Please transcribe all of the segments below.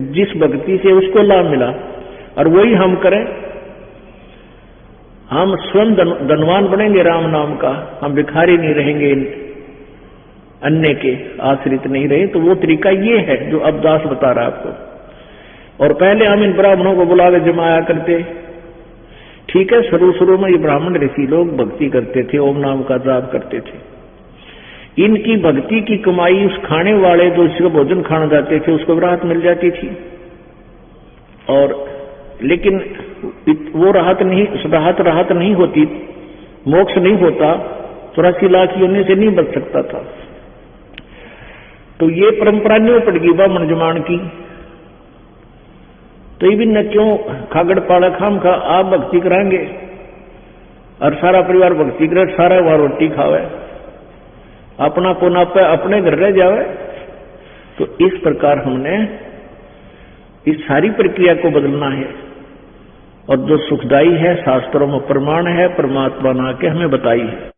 जिस भक्ति से उसको लाभ मिला और वही हम करें, हम स्वयं धनवान बनेंगे राम नाम का, हम भिखारी नहीं रहेंगे, अन्य के आश्रित नहीं रहे। तो वो तरीका ये है जो अब दास बता रहा है आपको। और पहले हम इन ब्राह्मणों को बुला के जमाया करते, ठीक है, शुरू में ये ब्राह्मण ऋषि लोग भक्ति करते थे, ओम नाम का जाप करते थे। इनकी भक्ति की कमाई उस खाने वाले जो इसका भोजन खाना जाते थे उसको राहत मिल जाती थी। और लेकिन वो राहत नहीं होती, मोक्ष नहीं होता, 84 लाख योनि से नहीं बच सकता था। तो ये परंपरा नहीं पड़गी ब्राह्मण जमान की। तो ये भी न क्यों खागड़ पाड़ा खाम खा आप भक्ति कराएंगे और सारा परिवार भक्ति करे, सारा वहां रोटी खावे, अपना पुना पे अपने घर रह जावे। तो इस प्रकार हमने इस सारी प्रक्रिया को बदलना है। और जो सुखदाई है शास्त्रों में प्रमाण है, परमात्मा ने आके हमें बताई है।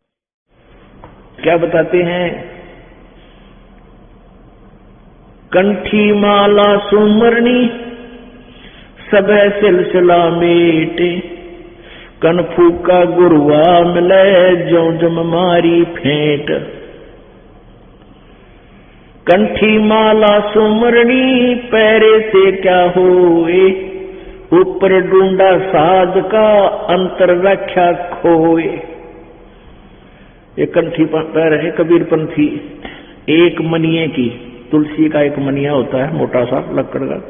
क्या बताते हैं? कंठी माला सुमरनी सब सिलसिला मेटे, कन फूका गुरुआ मिले जो जम मारी फेंट। कंठी माला सुमरनी पैरे से क्या होए, ऊपर ढूंढा साध का अंतर रक्षा खोए। ये कंठी पैर है कबीर पंथी, एक मनिये की, तुलसी का एक मनिया होता है मोटा सा लकड़ का,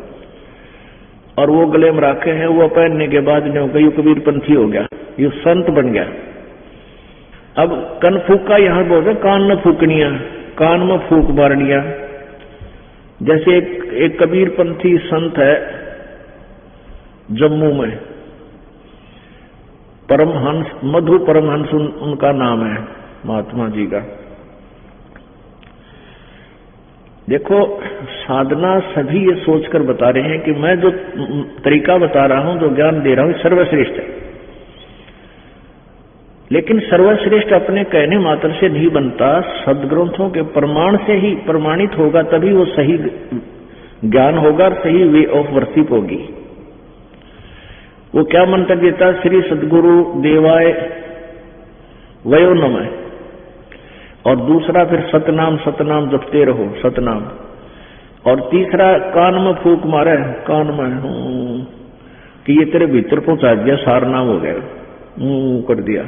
और वो गले में रखे हैं। वो पहनने के बाद नहीं होगा, ये कबीर पंथी हो गया, ये संत बन गया। अब कन फूका यहां बोलते कान में फूकनिया, कान में फूक मारनिया। जैसे एक कबीर पंथी संत है जम्मू में, परमहंस, मधु परमहंस उनका नाम है, महात्मा जी का। देखो साधना सभी ये सोचकर बता रहे हैं कि मैं जो तरीका बता रहा हूं, जो ज्ञान दे रहा हूं, सर्वश्रेष्ठ है। लेकिन सर्वश्रेष्ठ अपने कहने मात्र से नहीं बनता, सदग्रंथों के प्रमाण से ही प्रमाणित होगा, तभी वो सही ज्ञान होगा और सही वे ऑफ वर्शिप होगी। वो क्या मंत्र देता? श्री सदगुरु देवाय वयो नमः। और दूसरा फिर सतनाम सतनाम जपते रहो, सतनाम। और तीसरा कान में फूक मारे, कान में कि ये तेरे भीतर पहुंचा दिया, सार नाम हो गया, कर दिया,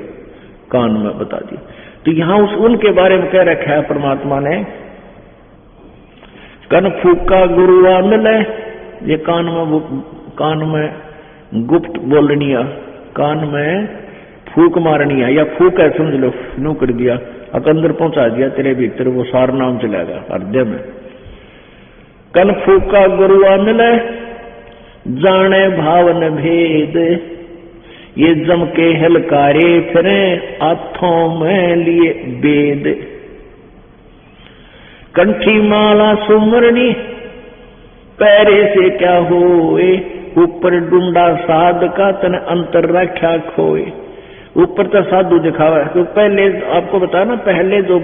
कान में बता दिया। तो यहां उनके बारे में कह रखा है परमात्मा ने, कन फूका गुरुआ मिले। ये कान में गुप्त बोलनिया, कान में फूक मारनिया, या फूक है समझ लो, नू कर दिया, अंदर पहुंचा दिया, तेरे भीतर वो सार नाम चलेगा हृदय में। कन फूका गुरुआ मिले जाने भावन भेद, ये जम के हलकारे फिरे हाथों में लिए वेद। कंठी माला सुमरनी पैरे से क्या होए, ऊपर डूंडा साध का तन अंतर रक्षा खोए। ऊपर तो साधु दिखावा है। तो पहले आपको बताया ना, पहले जो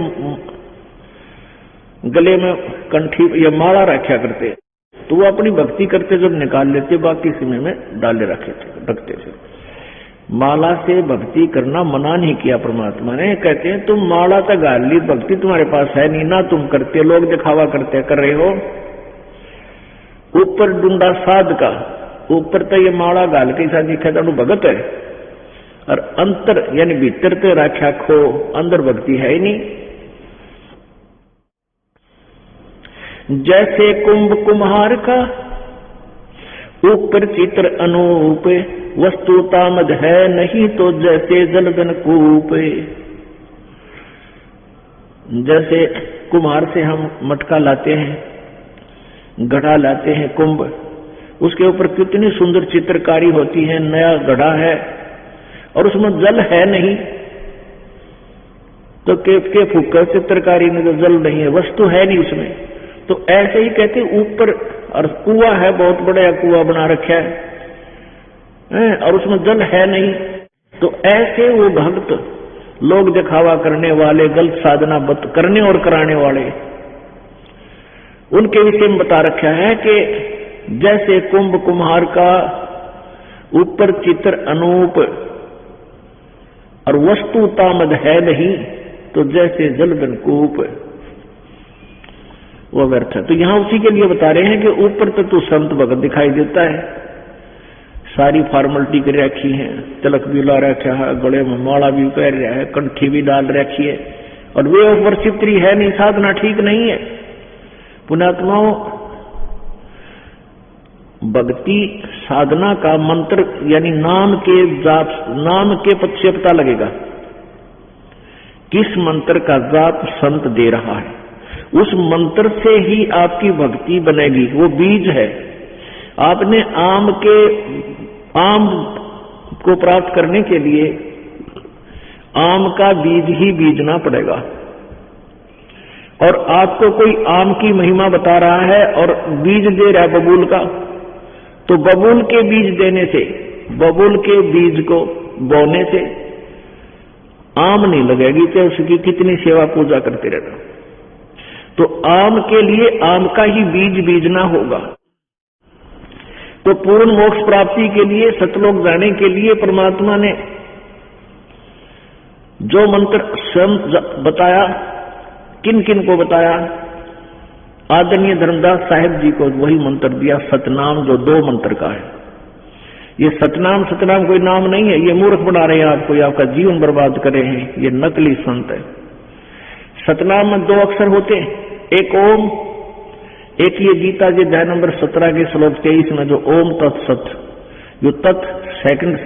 गले में कंठी या माला रखा करते, तो वो अपनी भक्ति करते जब निकाल लेते, बाकी समय में डाले रखते थे। माला से भक्ति करना मना नहीं किया परमात्मा ने। कहते हैं तुम माला तक गाल ली, भक्ति तुम्हारे पास है नहीं ना, तुम करते, लोग दिखावा करते कर रहे हो। ऊपर डूंडा साध का, ऊपर तो ये माला गाल के साथ दिखा था भगत है, और अंतर यानी भीतर तो राख्या खो, अंदर भक्ति है ही नहीं। जैसे कुंभ कुम्हार का ऊपर चित्र अनूप, वस्तु तामद है नहीं तो जैसे जलगन कूप। जैसे कुम्हार से हम मटका लाते हैं, घड़ा लाते हैं, कुंभ, उसके ऊपर कितनी सुंदर चित्रकारी होती है, नया घड़ा है और उसमें जल है नहीं, तो के फूका चित्रकारी में तो जल नहीं है, वस्तु है नहीं उसमें। तो ऐसे ही कहते ऊपर, और कुआं है, बहुत बड़ा कुआं बना रखा है और उसमें जल है नहीं। तो ऐसे वो भक्त, लोग दिखावा करने वाले, गलत साधना करने और कराने वाले, उनके विषय में बता रखा है कि जैसे कुंभ कुम्हार का ऊपर चित्र अनूप और वस्तु तामद है नहीं, तो जैसे जलबन कूप वो व्यर्थ है। तो यहां उसी के लिए बता रहे हैं कि ऊपर तो संत भगत दिखाई देता है, सारी फॉर्मेलिटी कर रखी है, तिलक भी ला रखा है, गले में माला भी पहन रहा है, कंठी भी डाल रखी है, और वे वर्षित्री है नहीं, साधना ठीक नहीं है। पुण्यात्माओं, भक्ति साधना का मंत्र यानी नाम के पद से पता लगेगा किस मंत्र का जाप संत दे रहा है, उस मंत्र से ही आपकी भक्ति बनेगी। वो बीज है। आपने आम को प्राप्त करने के लिए आम का बीज ही बीजना पड़ेगा, और आपको कोई आम की महिमा बता रहा है और बीज दे रहा है बबूल का, तो बबूल के बीज देने से, बबूल के बीज को बोने से आम नहीं लगेगी, चाहे उसकी कितनी सेवा पूजा करते रहना। तो आम के लिए आम का ही बीज बीजना होगा। तो पूर्ण मोक्ष प्राप्ति के लिए, सतलोक जाने के लिए परमात्मा ने जो मंत्र स्वयं बताया, किन किन को बताया, आदरणीय धर्मदास साहिब जी को वही मंत्र दिया, सतनाम, जो 2 मंत्र का है। ये सतनाम कोई नाम नहीं है, ये मूर्ख बना रहे हैं आपको, ये आपका जीवन बर्बाद कर रहे हैं, ये नकली संत है। सतनाम में 2 अक्षर होते हैं, एक ओम, एक ये गीता जी अध्याय नंबर 17 के श्लोक 23 में जो ओम तत्सत, जो तत् सेकंड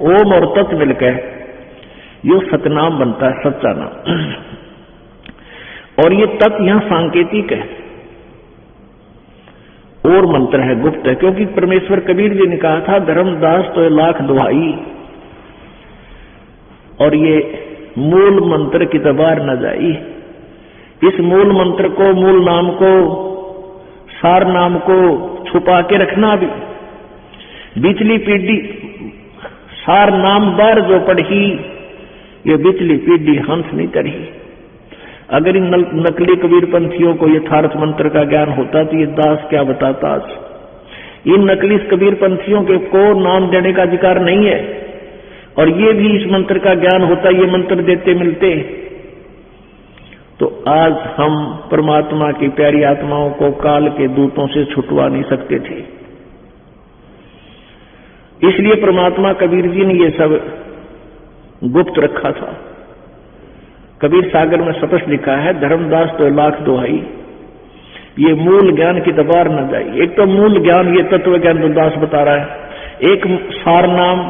ओम और तत् मिलकर यो सतनाम बनता है, सच्चा नाम। और ये तत् यहां सांकेतिक है और मंत्र है, गुप्त है, क्योंकि परमेश्वर कबीर जी ने कहा था धर्मदास तो लाख दुहाई, और ये मूल मंत्र की तबार न जाई। इस मूल मंत्र को, मूल नाम को, सार नाम को छुपा के रखना भी। बिचली पीढ़ी सार नाम बार जो पढ़ी, ये बिचली पीढ़ी हंस नहीं चढ़ी। अगर इन नकली कबीर पंथियों को यथार्थ मंत्र का ज्ञान होता तो ये दास क्या बताता आज। इन नकली कबीर पंथियों के को नाम देने का अधिकार नहीं है, और ये भी इस मंत्र का ज्ञान होता, ये मंत्र देते मिलते, तो आज हम परमात्मा की प्यारी आत्माओं को काल के दूतों से छुटवा नहीं सकते थे। इसलिए परमात्मा कबीर जी ने ये सब गुप्त रखा था। कबीर सागर में स्पष्ट लिखा है, धर्मदास तो लाख दुहाई, ये मूल ज्ञान की दबार न जाए। एक तो मूल ज्ञान, ये तत्व ज्ञान तो दास बता रहा है, एक सार नाम,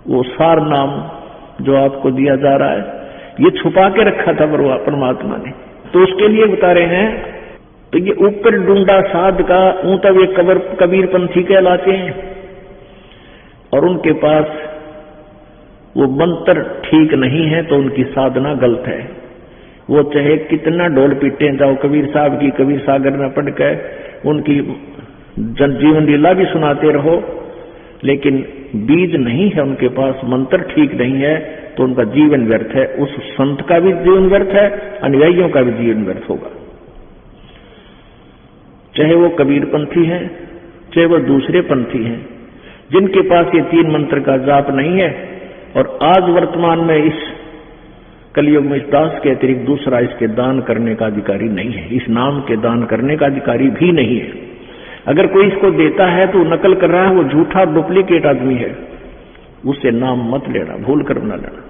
वो सार नाम जो आपको दिया जा रहा है, ये छुपा के रखा था परमात्मा ने, तो उसके लिए बता रहे हैं। तो ये ऊपर डूंडा साध का ऊंतव ये कबीर पंथी कहलाते हैं, और उनके पास वो मंत्र ठीक नहीं है तो उनकी साधना गलत है। वो चाहे कितना ढोल पीटे जाओ कबीर साहब की, कबीर सागर में पढ़ कर उनकी जीवन लीला भी सुनाते रहो, लेकिन बीज नहीं है उनके पास, मंत्र ठीक नहीं है, तो उनका जीवन व्यर्थ है। उस संत का भी जीवन व्यर्थ है, अनुयायियों का भी जीवन व्यर्थ होगा। चाहे वो कबीर पंथी है, चाहे वो दूसरे पंथी हैं, जिनके पास ये 3 मंत्र का जाप नहीं है, और आज वर्तमान में इस कलयुग में इस दास के अतिरिक्त दूसरा इसके दान करने का अधिकारी नहीं है, इस नाम के दान करने का अधिकारी भी नहीं है। अगर कोई इसको देता है तो नकल कर रहा है, वो झूठा डुप्लीकेट आदमी है, उससे नाम मत लेना, भूल कर न लेना।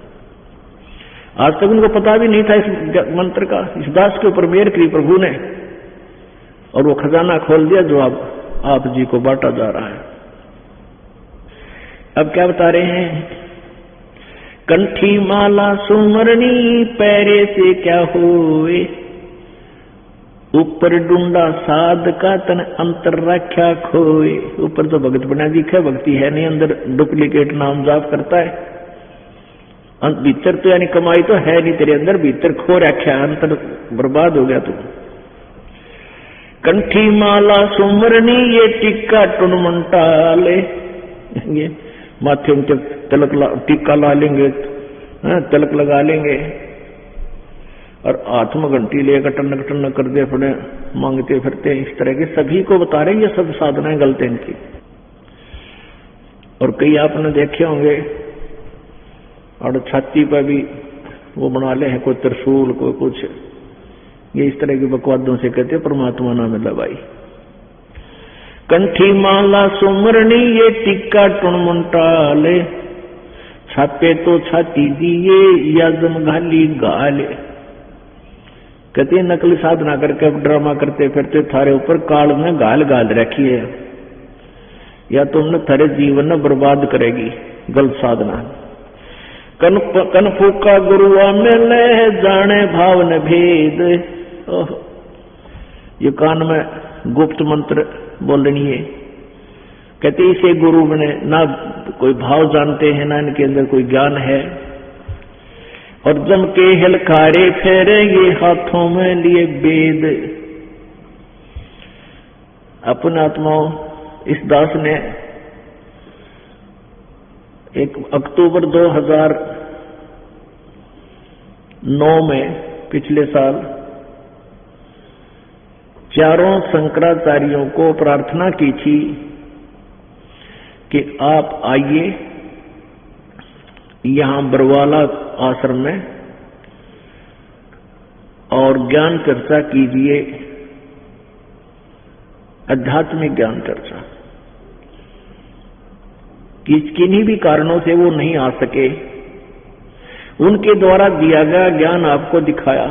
आज तक उनको पता भी नहीं था इस मंत्र का। इस दास के ऊपर मेहर की प्रभु ने, और वो खजाना खोल दिया जो आप जी को बांटा जा रहा है। अब क्या बता रहे हैं, कंठी माला सुमरनी पैरे से क्या होए, ऊपर डूंडा साध का तन अंतर रख्या खोए। ऊपर तो भगत बना दिखा, भक्ति है नहीं, अंदर डुप्लीकेट नाम जाप करता है। भीतर तो यानी कमाई तो है नहीं तेरे अंदर, भीतर खो रखा, अंतर बर्बाद हो गया तू। कंठी माला सुमरनी ये टिक्का टुनमंटा ले, ये माथे उनके टिक्का ला लेंगे, तिलक लगा लेंगे, और हाथ में घंटी लेकर टनक टनक करते पड़े मांगते फिरते, इस तरह के सभी को बता रहे ये सब साधनाएं गलत हैं इनकी। और कई आपने देखे होंगे और छाती पर भी वो बना ले हैं, कोई त्रिशूल कोई कुछ, ये इस तरह की बकवादों से कहते परमात्मा नाम दवाई। कंठी माला सुमरनी ये टिक्का टुणमुंटाले, छापे तो छाती दिए या जमघाली गाले। कहते नकली साधना करके अब ड्रामा करते फिरते थारे ऊपर काल में गाल गाल रखी है, या तुमने थारे जीवन में बर्बाद करेगी गलत साधना। कन फूका गुरुआ में ले जाने भाव न भेद। ये कान में गुप्त मंत्र बोलनी है। कहते इसे गुरु ने ना कोई भाव जानते हैं ना इनके अंदर कोई ज्ञान है। और जम के हलकारे फेरे ये हाथों में लिए वेद। अपने आत्माओं इस दास ने 1 अक्टूबर 2009 में पिछले साल चारों शंकराचार्यों को प्रार्थना की थी कि आप आइए यहां बरवाला आश्रम में और ज्ञान चर्चा कीजिए, आध्यात्मिक ज्ञान चर्चा। किन्हीं भी कारणों से वो नहीं आ सके, उनके द्वारा दिया गया ज्ञान आपको दिखाया।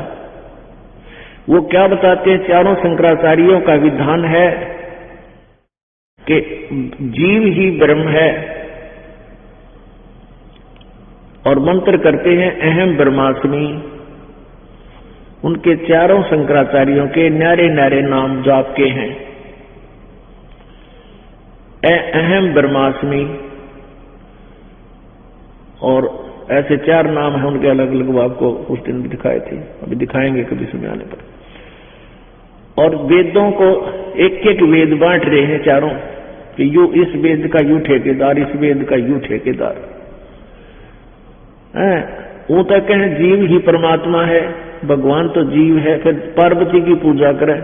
वो क्या बताते हैं? चारों शंकराचार्यों का विधान है कि जीव ही ब्रह्म है, और मंत्र करते हैं अहम ब्रह्मास्मि। उनके चारों शंकराचार्यों के न्यारे न्यारे नाम जाप के हैं, अहम ब्रह्मास्मि, और ऐसे 4 नाम हैं उनके अलग अलग। आपको उस दिन भी दिखाए थे, अभी दिखाएंगे कभी समय आने पर। और वेदों को एक एक वेद बांट रहे हैं चारों कि यू इस वेद का यू ठेकेदार, इस वेद का यू ठेकेदार। वो तो कहें जीव ही परमात्मा है, भगवान तो जीव है। फिर पार्वती की पूजा करें,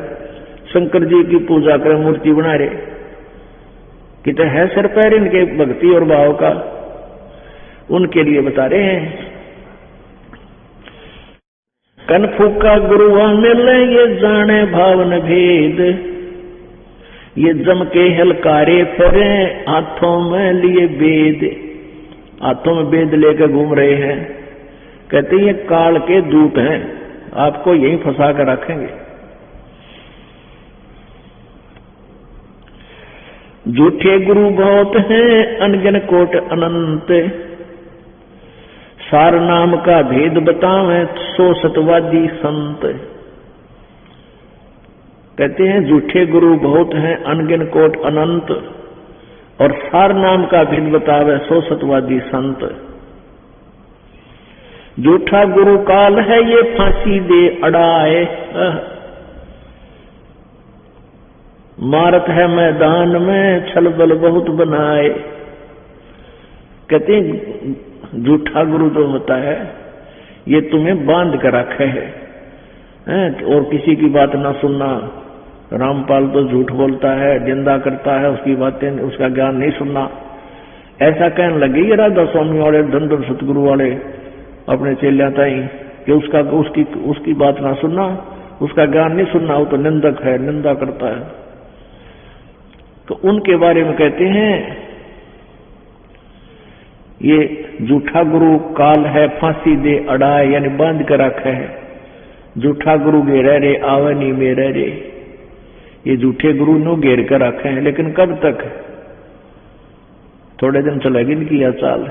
शंकर जी की पूजा करें, मूर्ति बना रहे कि तो है सर पैर इनके भक्ति और भाव का। उनके लिए बता रहे हैं कन फूका गुरुआ मिले ये जाने भावन भेद। ये जम के हलकारे फिरे हाथों में लिए वेद। हाथों में वेद लेकर घूम रहे हैं। कहते ये काल के दूत हैं, आपको यहीं फंसा कर रखेंगे। झूठे गुरु बहुत हैं अनगिन कोट अनंत। सार नाम का भेद बतावें 100 सतवादी संत। कहते हैं झूठे गुरु बहुत हैं अनगिन कोट अनंत, और सार नाम का भेद बतावे 100 सतवादी संत। झूठा गुरु काल है ये फांसी दे अड़ाए। मारत है मैदान में छल बल बहुत बनाए। कहते हैं झूठा गुरु जो होता है ये तुम्हें बांध कर रखे है, और किसी की बात ना सुनना। रामपाल तो झूठ बोलता है, निंदा करता है, उसकी बातें, उसका ज्ञान नहीं सुनना। ऐसा कहने लगे ये राधा स्वामी वाले धनधर सतगुरु वाले अपने चेलिया ताई कि उसकी बात ना सुनना, उसका ज्ञान नहीं सुनना, वो तो निंदक है, निंदा करता है। तो उनके बारे में कहते हैं ये झूठा गुरु काल है फांसी दे अड़ाए, यानी बांध कर रखे है। झूठा गुरु घेरे रे आवे नहीं मेरे रे। ये झूठे गुरु नो घेर कर रखे हैं, लेकिन कब तक? थोड़े दिन चलेगी इनकी यह चाल।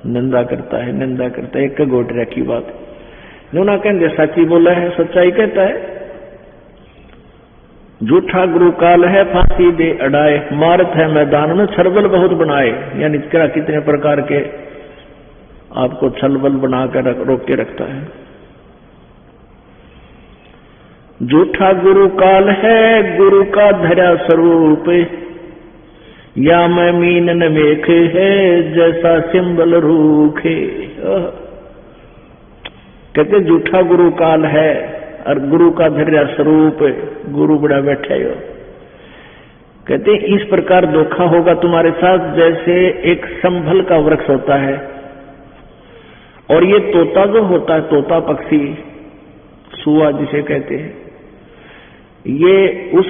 निंदा करता है, निंदा करता है, एक गोट रखी बात जो ना कहेंगे सच्ची बोला है, सच्चाई कहता है। झूठा गुरु काल है फांसी दे अड़ाए। मारत है मैदान में छलबल बहुत बनाए, यानी कितने प्रकार के आपको छलबल बनाकर रोक के रखता है। झूठा गुरु काल है गुरु का धरा स्वरूप। या मैं मीन न मेख है जैसा सिंबल रूखे। कहते झूठा गुरु काल है और गुरु का धैर्य स्वरूप गुरु बड़ा बैठा हो। कहते इस प्रकार धोखा होगा तुम्हारे साथ जैसे एक संभल का वृक्ष होता है और ये तोता जो होता है, तोता पक्षी, सुआ जिसे कहते हैं, ये उस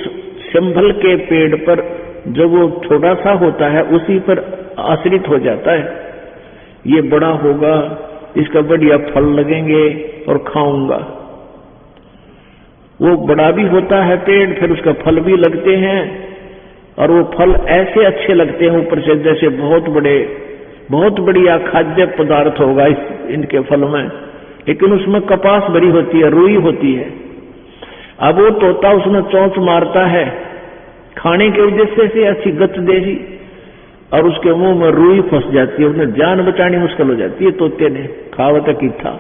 संभल के पेड़ पर जब वो छोटा सा होता है उसी पर आश्रित हो जाता है। ये बड़ा होगा, इसका बढ़िया फल लगेंगे और खाऊंगा। वो बड़ा भी होता है पेड़, फिर उसका फल भी लगते हैं और वो फल ऐसे अच्छे लगते हैं ऊपर से जैसे बहुत बढ़िया खाद्य पदार्थ होगा इनके फल में, लेकिन उसमें कपास भरी होती है, रुई होती है। अब वो तोता उसमें चोंच मारता है खाने के उद्देश्य से अच्छी गच देगी और उसके मुंह में रुई फंस जाती है, उन्हें जान बचानी मुश्किल हो जाती है। तोते ने खावत की था।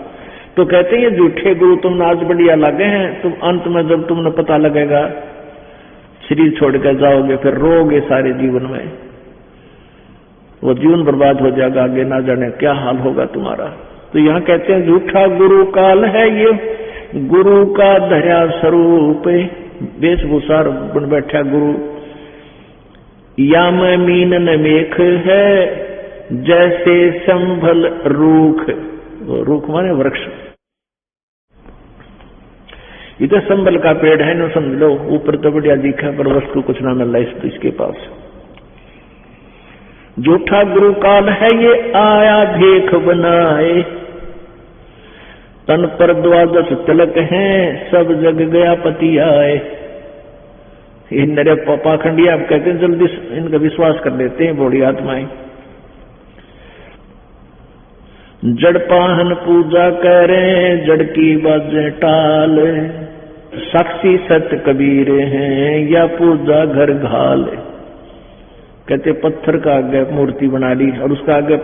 तो कहते हैं झूठे गुरु तुमने आज बढ़िया लगे हैं, तुम अंत में जब तुमने पता लगेगा शरीर छोड़कर जाओगे, फिर रोगे सारे जीवन में, वो जीवन बर्बाद हो जाएगा, आगे ना जाने क्या हाल होगा तुम्हारा। तो यहाँ कहते हैं झूठा गुरु काल है ये, गुरु का धैर्य स्वरूप वेशभूषा बन बैठा गुरु। याम मीन न मेख है जैसे संभल रूख, रूख माने वृक्ष। इधर संभल का पेड़ है ना, समझ लो, ऊपर तो बढ़िया दिखा पर वस्तु कुछ ना मिल रहा इसके पास। झूठा गुरु काल है ये आया भेख बनाए, तन पर 12 तिलक हैं सब जग गया पति आए। ये नरे पाखंडी आप कहते हैं जल्दी इनका विश्वास कर लेते हैं बूढ़ी आत्माएं। जड़ पाहन पूजा करें जड़ की बाजें टाल, साक्षी सत कबीर हैं या पूजा घर घाल। कहते पत्थर का आगे मूर्ति बना ली और उसका आगे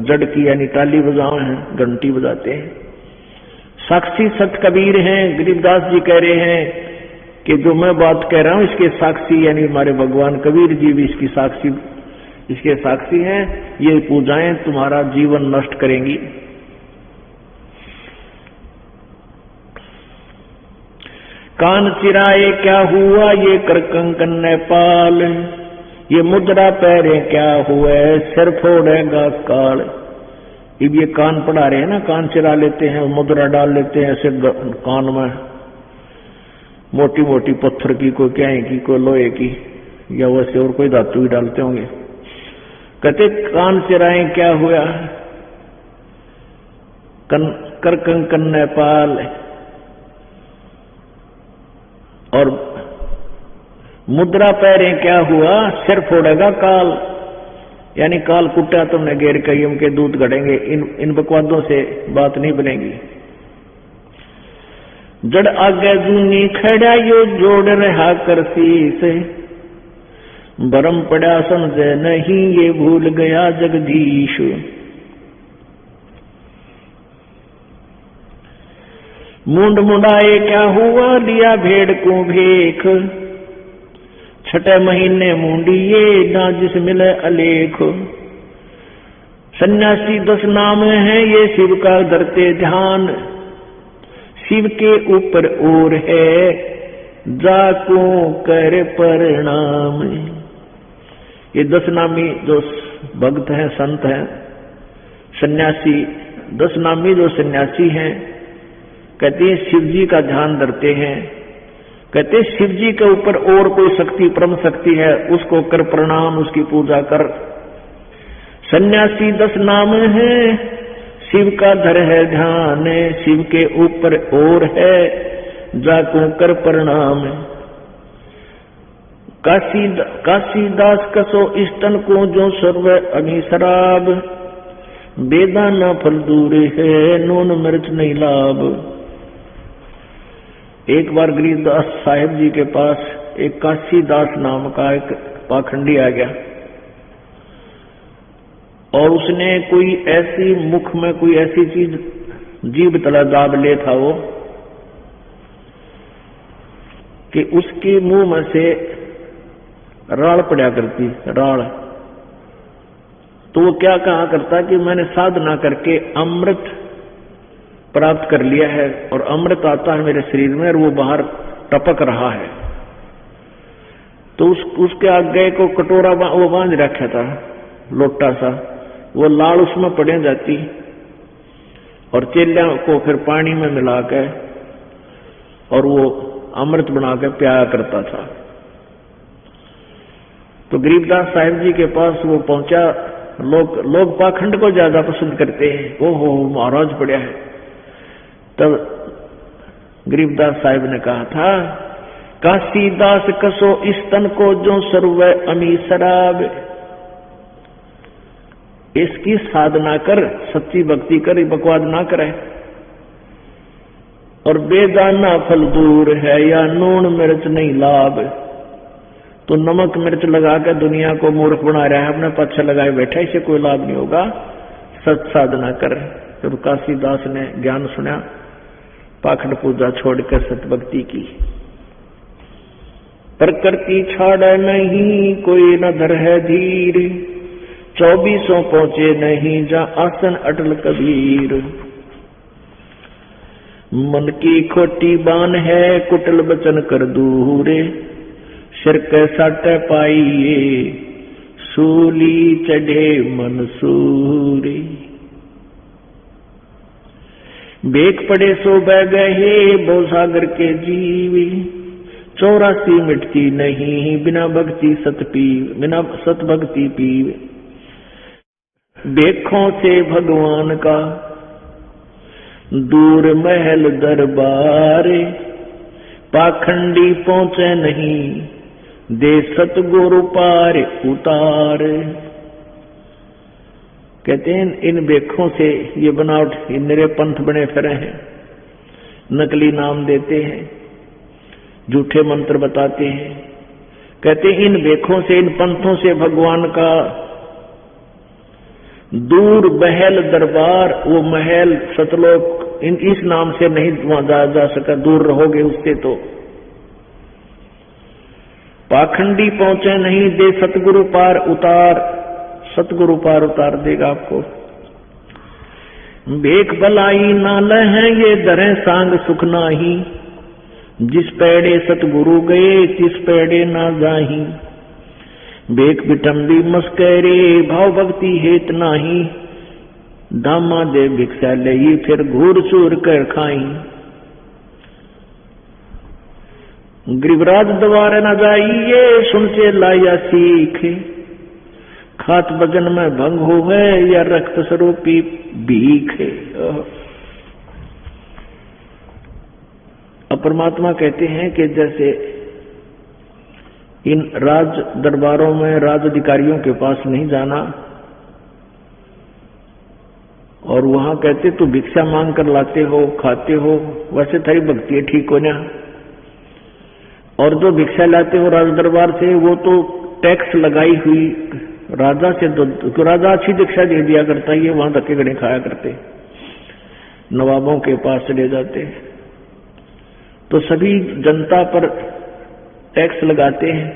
जड़ की यानी ताली बजाओ हैं, घंटी बजाते हैं। साक्षी सत कबीर हैं, गरीबदास जी कह रहे हैं कि जो मैं बात कह रहा हूं इसके साक्षी यानी हमारे भगवान कबीर जी भी इसके साक्षी हैं। ये पूजाएं तुम्हारा जीवन नष्ट करेंगी। कान चिराए क्या हुआ ये कर कंकन नेपाल, ये मुद्रा पैरे क्या हुए सिर फोड़ेगा काल। अब ये कान पढ़ा रहे हैं ना, कान चिरा लेते हैं, मुद्रा डाल लेते हैं ऐसे कान में, मोटी मोटी पत्थर की, कोई क्याई की, कोई लोहे की, या वैसे और कोई धातु भी डालते होंगे। कहते कान चिराए क्या हुआ कर कंकन नेपाल, और मुद्रा पैरे क्या हुआ सिर फोड़ेगा काल, यानी काल कुटा तुमने घेर कईम के दूध गड़ेंगे। इन बकवादों से बात नहीं बनेगी। जड़ आगे जूनी खड़ा यो जोड़ रहा करसी से, भरम पड़ा समझे नहीं ये भूल गया जगदीश। मुंड मुंडाए क्या हुआ लिया भेड़ को भेख, छठे महीने मुंडिये ना जिस मिले अलेख। सन्यासी 10 नाम है ये शिव का धरते ध्यान, शिव के ऊपर और है जाको कर परिणाम। ये 10 नामी जो भक्त हैं, संत हैं, सन्यासी 10 नामी जो सन्यासी हैं, कहते हैं शिव जी का ध्यान धरते हैं। कहते शिव जी के ऊपर और कोई शक्ति, परम शक्ति है, उसको कर प्रणाम, उसकी पूजा कर। सन्यासी 10 नाम है शिव का धर है ध्यान, शिव के ऊपर और है जाको कर प्रणाम। काशीदास कसो स्तन को जो सर्व अग्नि शराब, बेदा न फल दूर है नून मिर्च नहीं लाभ। एक बार गरीबदास साहिब जी के पास एक काशीदास नाम का एक पाखंडी आ गया और उसने कोई ऐसी मुख में कोई ऐसी चीज जीभ तला दाब ले था वो कि उसके मुंह में से राड़ पड़ा करती, राड़। तो वो क्या कहा करता कि मैंने साधना करके अमृत प्राप्त कर लिया है और अमृत आता है मेरे शरीर में और वो बाहर टपक रहा है, तो उसके आगे को कटोरा वो बांध रखा था, लोटा सा, वो लाल उसमें पड़े जाती और चेलिया को फिर पानी में मिला के और वो अमृत बना के पियाया करता था। तो गरीबदास साहिब जी के पास वो पहुंचा। लोग पाखंड को ज्यादा पसंद करते हैं, ओहो महाराज बढ़िया है। तब गरीबदास साहिब ने कहा था, काशीदास कसो इस तन को जो सर्व अमी शराब, इसकी साधना कर, सच्ची भक्ति कर, बकवाद ना करे। और बेदाना फल दूर है या नून मिर्च नहीं लाभ, तो नमक मिर्च लगा के दुनिया को मूर्ख बना रहा है, अपने पक्ष लगाए बैठा, इसे कोई लाभ नहीं होगा, सच साधना कर। तो काशीदास ने ज्ञान सुना, पाखंड पूजा छोड़कर सतभक्ति की। प्रकृति छाड़ नहीं कोई न धर है धीर, 24 पहुंचे नहीं जा आसन अटल कबीर। मन की खोटी बान है कुटल बचन कर दूरे, सिर के साटे पाइए सूली चढ़े मनसूरी। बेक पड़े सो बह गए बो सागर के जीवी, 84 मिटती नहीं बिना भक्ति सत पीव, बिना सत भक्ति पीव। बेखों से भगवान का दूर महल दरबार, पाखंडी पहुंचे नहीं दे सतगुरु पार उतार। कहते हैं इन बेखों से, ये बनावट मेरे पंथ बने फिरे हैं, नकली नाम देते हैं, झूठे मंत्र बताते हैं। कहते हैं इन बेखों से, इन पंथों से भगवान का दूर महल दरबार, वो महल सतलोक, इस नाम से नहीं वहां जा सका, दूर रहोगे उससे। तो पाखंडी पहुंचे नहीं दे सतगुरु पार उतार, सतगुरु पार उतार देगा आपको। भेख भलाई नाल है ये दरें सांग सुख नाही, जिस पेड़े सतगुरु गए तिस पेड़े ना जाही। बेक बिटम्बी मस्करे भाव भक्ति हेत नाही, दामा दे भिक्षा ले फिर घूर चूर कर खाई। गिरिवराज द्वार न जाइए सुनते लाया सीख, खात भजन में भंग हो है या रक्त स्वरूपी भीख। अब परमात्मा कहते हैं कि जैसे इन राज दरबारों में राज अधिकारियों के पास नहीं जाना, और वहां कहते तो भिक्षा मांग कर लाते हो खाते हो, वैसे थारी भक्ति है ठीक हो ना। और जो भिक्षा लाते हो राज दरबार से, वो तो टैक्स लगाई हुई राजा से, तो राजा अच्छी दीक्षा दे दिया करता है, वहां धक्के गड़े खाया करते, नवाबों के पास चले जाते। तो सभी जनता पर टैक्स लगाते हैं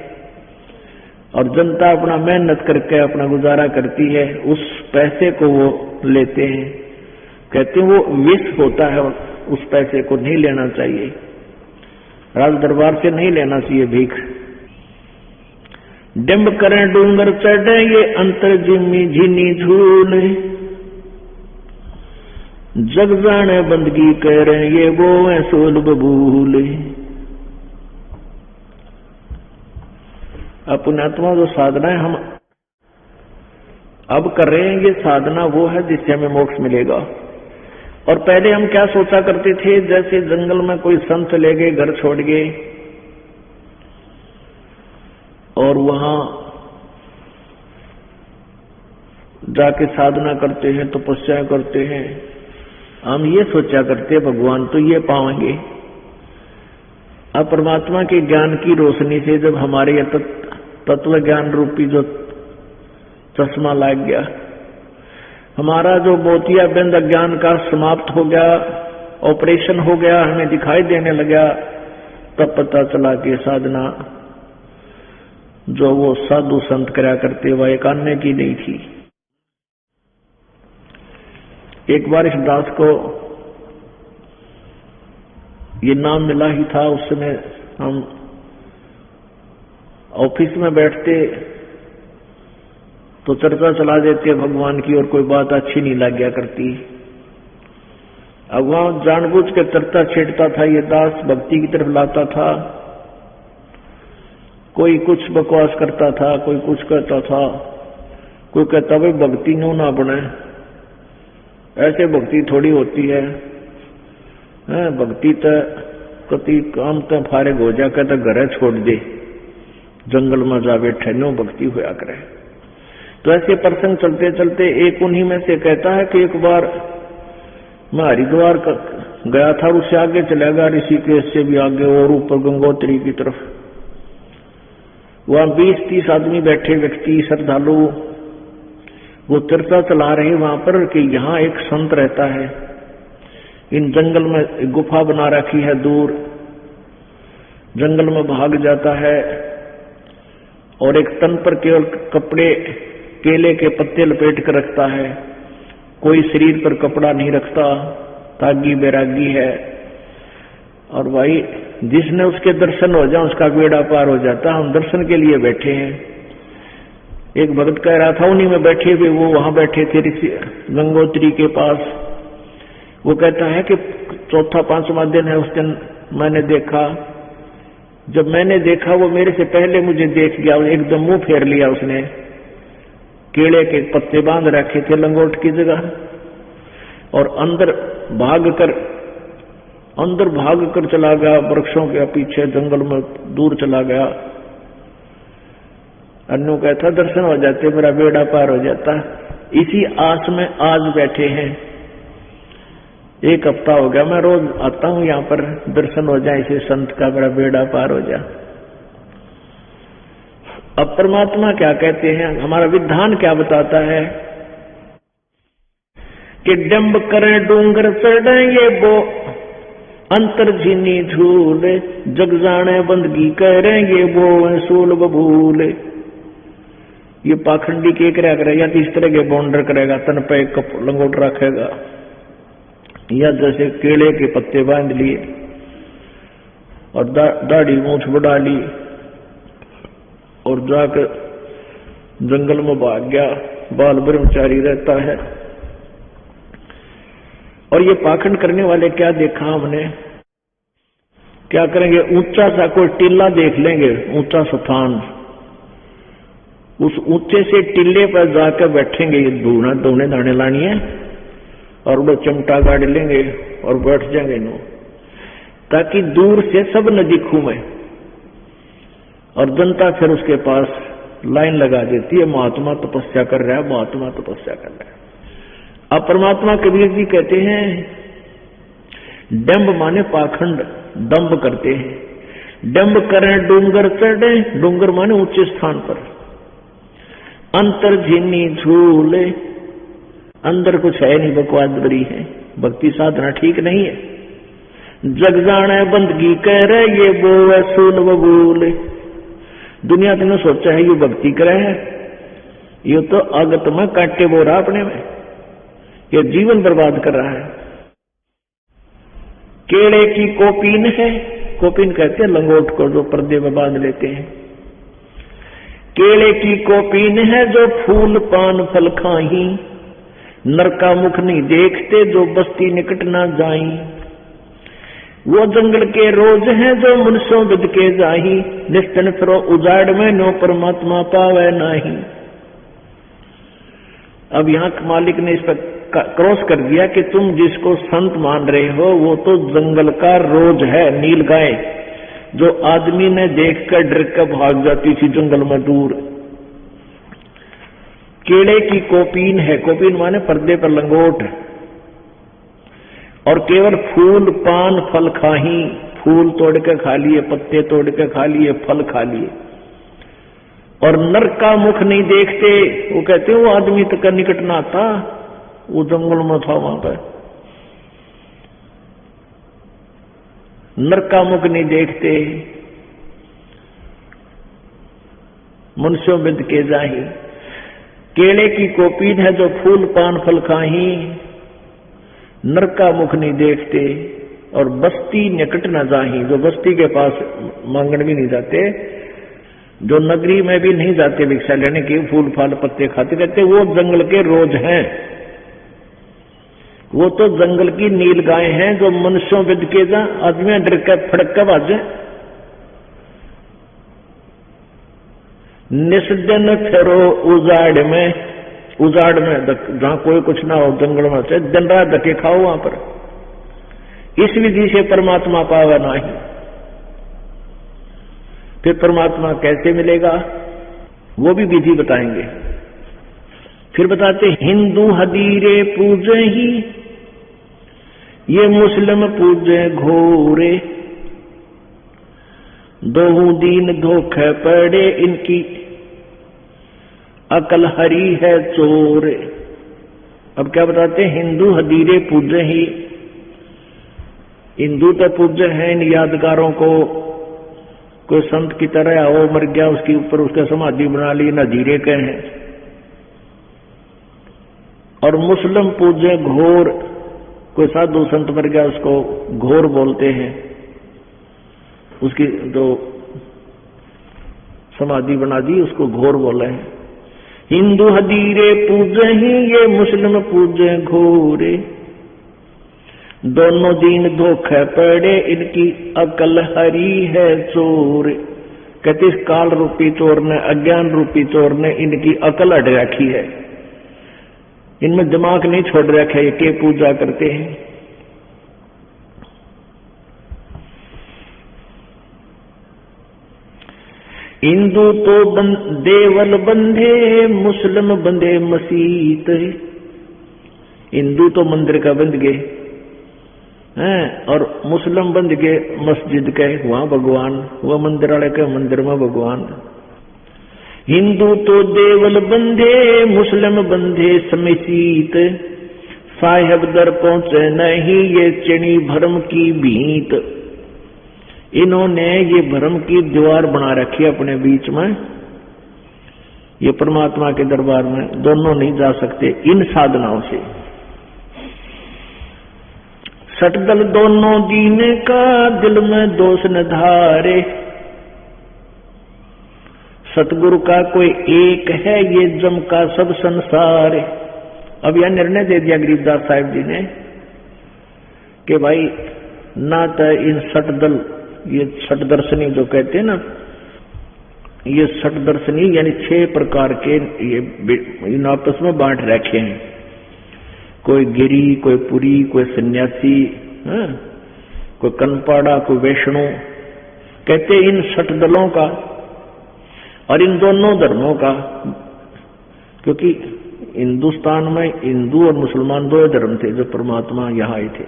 और जनता अपना मेहनत करके अपना गुजारा करती है, उस पैसे को वो लेते हैं। कहते हैं वो विष होता है, उस पैसे को नहीं लेना चाहिए, राज दरबार से नहीं लेना चाहिए भीख। डिम्ब करें डूंगर चढ़े ये अंतर जिम्मी झीनी झूल, जग जाने बंदगी करें ये वो है सोल बबूल। पुण्यात्मा जो साधना है हम अब कर रहे हैं, ये साधना वो है जिससे हमें मोक्ष मिलेगा। और पहले हम क्या सोचा करते थे, जैसे जंगल में कोई संत ले गए, घर छोड़ गए और वहां जाके साधना करते हैं, तपस्या करते हैं, हम ये सोचा करते भगवान तो ये पाएंगे। अब परमात्मा के ज्ञान की रोशनी से जब हमारे तत्व ज्ञान रूपी जो चश्मा लग गया, हमारा जो मोतिया बिंद अज्ञान का समाप्त हो गया, ऑपरेशन हो गया, हमें दिखाई देने लगा, तब पता चला कि साधना जो वो साधु संत करा करते वह एक अन्य की नहीं थी। एक बार इस दास को ये नाम मिला ही था। उस समय हम ऑफिस में बैठते तो चर्चा चला देते भगवान की, और कोई बात अच्छी नहीं लग गया करती। अब वहां जानबूझ के चर्चा छेड़ता था, ये दास भक्ति की तरफ लाता था। कोई कुछ बकवास करता था, कोई कुछ कहता था, कोई कहता भाई भक्ति नो ना बने, ऐसे भक्ति थोड़ी होती है, भक्ति तो कति काम तो फारिग हो जा, कहता घर छोड़ दे, जंगल में जा बैठे, नो भक्ति होया करे। तो ऐसे प्रसंग चलते चलते एक उन्हीं में से कहता है कि एक बार मैं हरिद्वार गया था, उससे आगे चला गया, ऋषिकेश से भी आगे और ऊपर गंगोत्री की तरफ। वहां 20-30 आदमी बैठे, व्यक्ति श्रद्धालु, वो चर्चा चला रहे वहां पर कि यहाँ एक संत रहता है, इन जंगल में गुफा बना रखी है, दूर जंगल में भाग जाता है, और एक तन पर केवल कपड़े केले के पत्ते लपेट कर रखता है, कोई शरीर पर कपड़ा नहीं रखता, तागी बैरागी है। और भाई जिसने उसके दर्शन हो जाए उसका बेड़ा पार हो जाता, हम दर्शन के लिए बैठे हैं। एक भक्त कह रहा था उन्हीं में बैठे हुए, वो वहां बैठे थे गंगोत्री के पास। वो कहता है कि 4-5वां दिन है, उस दिन मैंने देखा, जब मैंने देखा वो मेरे से पहले मुझे देख गया, एकदम मुंह फेर लिया उसने, केले के पत्ते बांध रखे थे लंगोट की जगह, और अंदर भाग कर चला गया, वृक्षों के पीछे जंगल में दूर चला गया। अन्नू कहता दर्शन हो जाते, मेरा बेड़ा पार हो जाता। इसी आस में आज बैठे हैं, 1 हफ्ता हो गया, मैं रोज आता हूं यहाँ पर, दर्शन हो जाए इसे संत का, मेरा बेड़ा पार हो जाए। अब परमात्मा क्या कहते हैं, हमारा विधान क्या बताता है कि डंब करें डूंगर चढ़े ये वो अंतर झीनी झूल, जग जाने बंदगी करें ये वो सूल बबूल। ये पाखंडी के करेगा, या तो इस तरह के बॉन्डर करेगा, तन पे लंगोट रखेगा, या जैसे केले के पत्ते बांध लिए और दाढ़ी मूछ बढ़ा ली और जाकर जंगल में भाग गया, बाल ब्रह्मचारी रहता है। और ये पाखंड करने वाले क्या देखा हमने, क्या करेंगे, ऊंचा सा कोई टीला देख लेंगे, ऊंचा स्थान, उस ऊंचे से टीले पर जाकर बैठेंगे, ये धोने दाने लानी है, और वो चिमटा गाड़ी लेंगे और बैठ जाएंगे नो, ताकि दूर से सब न दिखूं मैं। और जनता फिर उसके पास लाइन लगा देती है, महात्मा तपस्या कर रहा है, महात्मा तपस्या कर रहा है। अब परमात्मा कबीर जी कहते हैं डंब माने पाखंड, दंभ करते हैं। डंब करें डूंगर चढ़े, डूंगर माने ऊंचे स्थान पर, अंतर झीनी झूले, अंदर कुछ है नहीं, बकवास बरी है, भक्ति साधना ठीक नहीं है। जग जाने बंदगी कह रहे ये वो वसूल बबूल, दुनिया ने सोचा है ये भक्ति करे है, ये तो आगत में काटे बो रहा अपने में, ये जीवन बर्बाद कर रहा है। केले की कोपीन है, कोपीन कहते हैं लंगोट को जो पर्दे में बांध लेते हैं। केले की कोपीन है जो फूल पान फल खाही, नर का मुख नहीं देखते जो बस्ती निकट ना जाई। वो जंगल के रोज हैं जो मनुष्यों बिद के जाही, निस्तन फिरो उजाड़ में नो परमात्मा पावे नाही। अब यहाँ मालिक ने इस पर क्रॉस कर दिया कि तुम जिसको संत मान रहे हो वो तो जंगल का रोज है, नील गाय, जो आदमी ने देखकर डर कर भाग जाती थी जंगल में दूर। केले की कोपीन है, कोपीन माने पर्दे पर लंगोट, और केवल फूल पान फल खाही, फूल तोड़ के खा लिए, पत्ते तोड़ के खा लिए, फल खा लिए, और नर का मुख नहीं देखते। वो कहते वो आदमी तक निकट ना था, वो जंगल में था, वहां पर नर का मुख नहीं देखते, मनुष्यों बिद के जाही। केले की कोपीन है जो फूल पान फल खाही, नर का मुख नहीं देखते, और बस्ती निकट न जाही, जो बस्ती के पास मांगण भी नहीं जाते, जो नगरी में भी नहीं जाते भिक्षा लेने की, फूल फाल पत्ते खाते रहते, वो जंगल के रोज हैं। वो तो जंगल की नील गाय हैं जो मनुष्यों विद के जा आदमी डर के फड़क के बाजे। निस्दिन फेरो उजाड़ में, उजाड़ में जहां कोई कुछ ना हो, जंगल में से दिन रात धके खाओ वहां पर। इस विधि से परमात्मा पावा नहीं। फिर परमात्मा कैसे मिलेगा वो भी विधि बताएंगे। फिर बताते हिंदू हदीरे पूजे ही, ये मुस्लिम पूजे घोरे, दोहू दीन धोखे पड़े, इनकी अकल हरी है चोर। अब क्या बताते हैं, हिंदू हदीरे पूजे ही, हिंदू तो पूजे हैं इन यादगारों को, कोई संत की तरह आओ मर गया उसके ऊपर उसका समाधि बना ली, नजीरे के हैं। और मुस्लिम पूजे घोर, कोई साधु संत मर गया उसको घोर बोलते हैं, उसकी जो समाधि बना दी उसको घोर बोले हैं। हिंदू हदीरे पूजे ही, ये मुस्लिम पूजे घोरे, दोनों दीन धोखे पड़े, इनकी अकल हरी है चोर। कहते इस काल रूपी चोर ने, अज्ञान रूपी चोर ने इनकी अकल अड़ रखी है, इनमें दिमाग नहीं छोड़ रखा है, के पूजा करते हैं। हिंदू तो देवल बंधे, मुस्लिम बंधे मसीत। हिंदू तो मंदिर का बंध गए हैं, और मुस्लिम बंध गए मस्जिद के, वहां भगवान, वह मंदिर वाले के मंदिर में भगवान। हिंदू तो देवल बंधे, मुस्लिम बंधे समसीत, साहेब दर पहुंचे नहीं, ये चिड़ी भरम की भीत। इन्होंने ये भरम की दीवार बना रखी है अपने बीच में, ये परमात्मा के दरबार में दोनों नहीं जा सकते इन साधनाओं से। सटदल दोनों दीन का, दिल में दोष न धारे, सतगुरु का कोई एक है, ये जम का सब संसार। अब यह निर्णय दे दिया गरीबदास साहिब जी ने कि भाई ना तो इन सटदल, ये सटदर्शनी जो कहते हैं ना, ये सटदर्शनी यानी 6 प्रकार के ये इन आपस में बांट रखे हैं, कोई गिरी, कोई पुरी, कोई सन्यासी, कोई कनपाड़ा, कोई वैष्णो। कहते इन सटदलों का और इन दोनों धर्मों का, क्योंकि हिंदुस्तान में हिंदू और मुसलमान 2 धर्म थे जो परमात्मा यहाँ आए थे।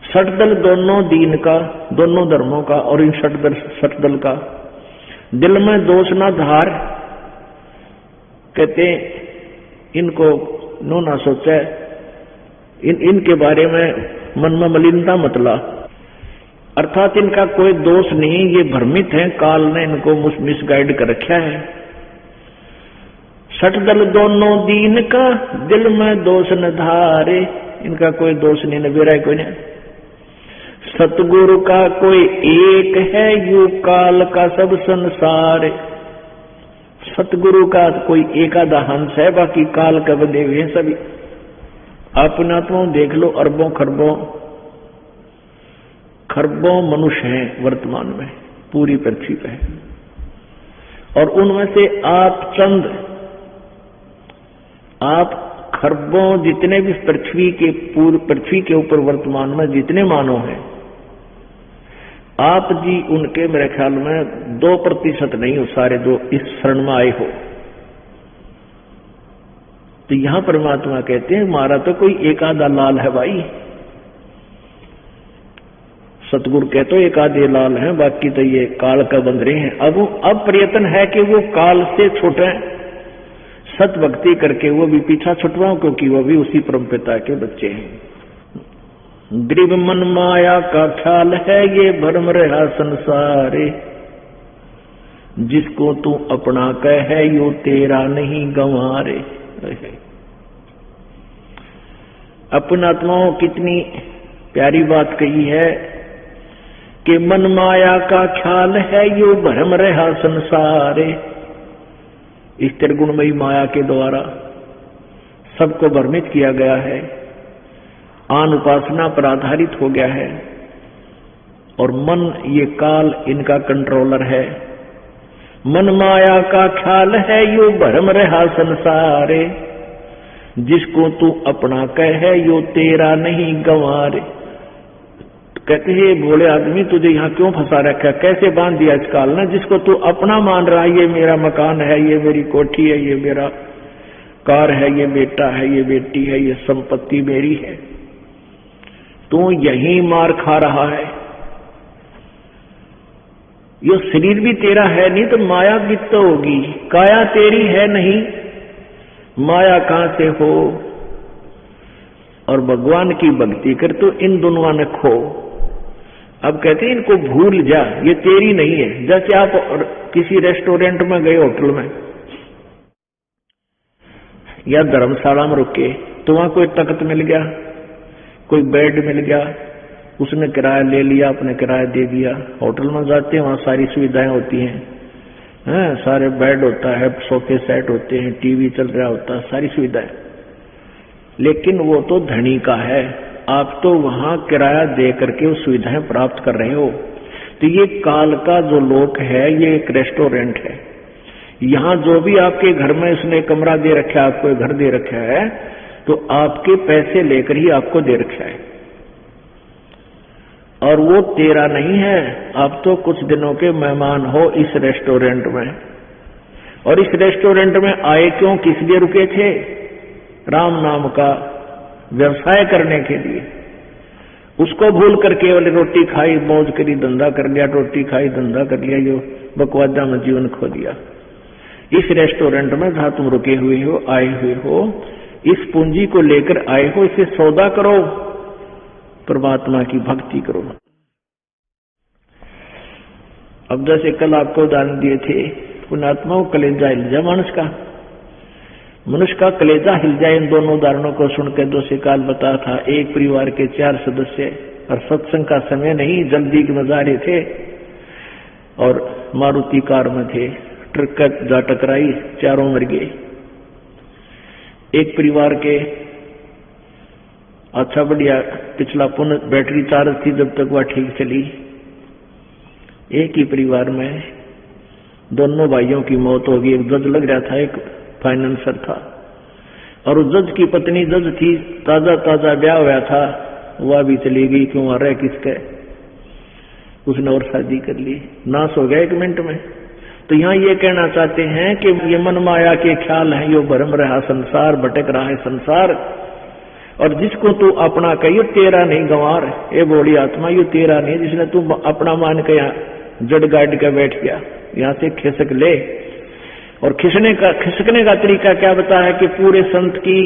सटदल दोनों दीन का, दोनों धर्मों का, और इन सटदल का दिल में दोष ना धार। कहते इनको नो ना सोचे, इनके बारे में मन में मलिनता मतला, अर्थात इनका कोई दोष नहीं, ये भ्रमित हैं, काल ने इनको मिसगाइड कर रखा है। सटदल दोनों दीन का, दिल में दोष न धारे, इनका कोई दोष नहीं, नबीरा कोई नहीं। सतगुरु का कोई एक है, यू काल का सब संसार। सतगुरु का कोई एक आधा हंस है, बाकी काल का बंधे हुए हैं सभी। अपने आत्मा देख लो, अरबों खरबों मनुष्य हैं वर्तमान में पूरी पृथ्वी पे, और उनमें से आप खरबों जितने भी पृथ्वी के ऊपर वर्तमान में जितने मानव हैं, आप जी उनके मेरे ख्याल में 2% नहीं हो सारे जो इस शरण में आए हो। तो यहां परमात्मा कहते हैं हमारा तो कोई एक आधा लाल है भाई। सतगुरु कहते हो एक आधे लाल हैं, बाकी तो ये काल का बंध रहे हैं। अब प्रयत्न है कि वो काल से छूटे, सत भक्ति करके वो भी पीछा छुटवाओ, क्योंकि वो भी उसी परम पिता के बच्चे हैं। गरीब मन माया का ख्याल है, ये भरम रहा संसारे, जिसको तू अपना कहे यो तेरा नहीं गंवारे। अपनात्माओं कितनी प्यारी बात कही है कि मन माया का ख्याल है यो भ्रम रहा संसारे। इस त्रिगुणमयी माया के द्वारा सबको भ्रमित किया गया है, आन उपासना पर आधारित हो गया है, और मन ये काल इनका कंट्रोलर है। मन माया का ख्याल है यो भ्रम रहा संसारे, जिसको तू अपना कहे यो तेरा नहीं गंवारे। कहते हैं बोले आदमी तुझे यहाँ क्यों फंसा रखा, कैसे बांध दिया इस काल ने, जिसको तू अपना मान रहा है, ये मेरा मकान है, ये मेरी कोठी है, ये मेरा कार है, ये बेटा है, ये बेटी है, ये संपत्ति मेरी है, तू यही मार खा रहा है। ये शरीर भी तेरा है नहीं तो माया भी तो होगी, काया तेरी है नहीं, माया कहां से हो। और भगवान की भक्ति कर तो इन दोनों ने खो। अब कहते हैं इनको भूल जा, ये तेरी नहीं है। जैसे आप किसी रेस्टोरेंट में गए, होटल में या धर्मशाला में रुके, तो वहां कोई तख्त मिल गया, कोई बेड मिल गया, उसने किराया ले लिया, अपने किराया दे दिया। होटल में जाते हैं, वहां सारी सुविधाएं होती हैं, सारे बेड होता है, सोफे सेट होते हैं, टीवी चल रहा होता है, सारी सुविधाएं। लेकिन वो तो धनी का है, आप तो वहां किराया दे करके वो सुविधाएं प्राप्त कर रहे हो। तो ये काल का जो लोक है, ये एक रेस्टोरेंट है। यहाँ जो भी आपके घर में उसने कमरा दे रखा है, आपको घर दे रखा है, तो आपके पैसे लेकर ही आपको दे रखा है, और वो तेरा नहीं है। आप तो कुछ दिनों के मेहमान हो इस रेस्टोरेंट में। और इस रेस्टोरेंट में आए क्यों, किस लिए रुके थे? राम नाम का व्यवसाय करने के लिए। उसको भूल कर केवल रोटी खाई, मौज करी, धंधा कर लिया, रोटी खाई, धंधा कर लिया, जो बकवादा में जीवन खो दिया। इस रेस्टोरेंट में जहां तुम रुके हुए हो, आए हुए हो, इस पूंजी को लेकर आए हो, इसे सौदा करो, परमात्मा की भक्ति करो। अब जैसे कल आपको उदाहरण दिए थे, पुण्यात्मा को कलेजा हिल जाए मनुष्य का कलेजा हिल जाए। इन दोनों उदाहरणों को सुनकर दो से काल बता था, एक परिवार के 4 सदस्य, और सत्संग का समय नहीं, जल्दी के मजारे थे, और मारुति कार में थे, ट्रक जा टकराई, चारों मर गए। एक परिवार के अच्छा बढ़िया पिछला पुनः बैटरी चार्ज थी, जब तक वह ठीक चली। एक ही परिवार में दोनों भाइयों की मौत हो गई। एक जज लग रहा था, एक फाइनेंसर था, और उस जज की पत्नी जज थी, ताजा ताजा ब्याह हुआ था, वह भी चली गई। क्यों आ रहा है किसके, उसने और शादी कर ली, नाश हो गया 1 मिनट में। तो यहाँ ये कहना चाहते हैं कि ये मन माया के ख्याल हैं, यो भ्रम रहा संसार, भटक रहा है संसार, और जिसको तू अपना कहियो तेरा नहीं गंवार। ये बोली आत्मा, यो तेरा नहीं, जिसने तू अपना मान के यहाँ जड़ गाड़ के बैठ गया, यहाँ से खिसक ले। और खिसकने का तरीका क्या बताया है कि पूरे संत की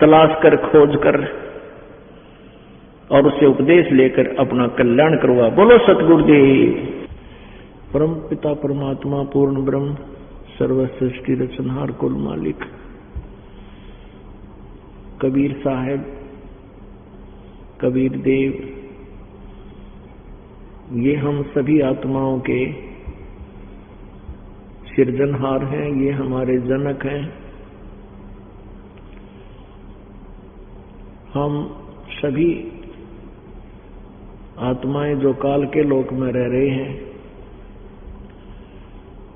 तलाश कर, खोज कर, और उससे उपदेश लेकर अपना कल्याण करवा। बोलो सतगुरुदेव। परम पिता परमात्मा पूर्ण ब्रह्म सर्व सृष्टि रचनहार कुल मालिक कबीर साहब, कबीर देव, ये हम सभी आत्माओं के सिरजनहार हैं, ये हमारे जनक हैं। हम सभी आत्माएं जो काल के लोक में रह रहे हैं,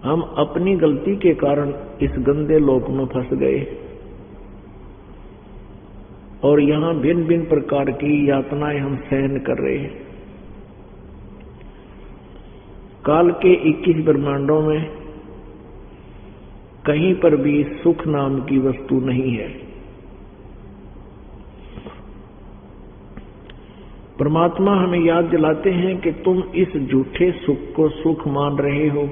हम अपनी गलती के कारण इस गंदे लोक में फंस गए, और यहां भिन्न भिन्न प्रकार की यातनाएं हम सहन कर रहे हैं। काल के 21 ब्रह्मांडों में कहीं पर भी सुख नाम की वस्तु नहीं है। परमात्मा हमें याद दिलाते हैं कि तुम इस झूठे सुख को सुख मान रहे हो।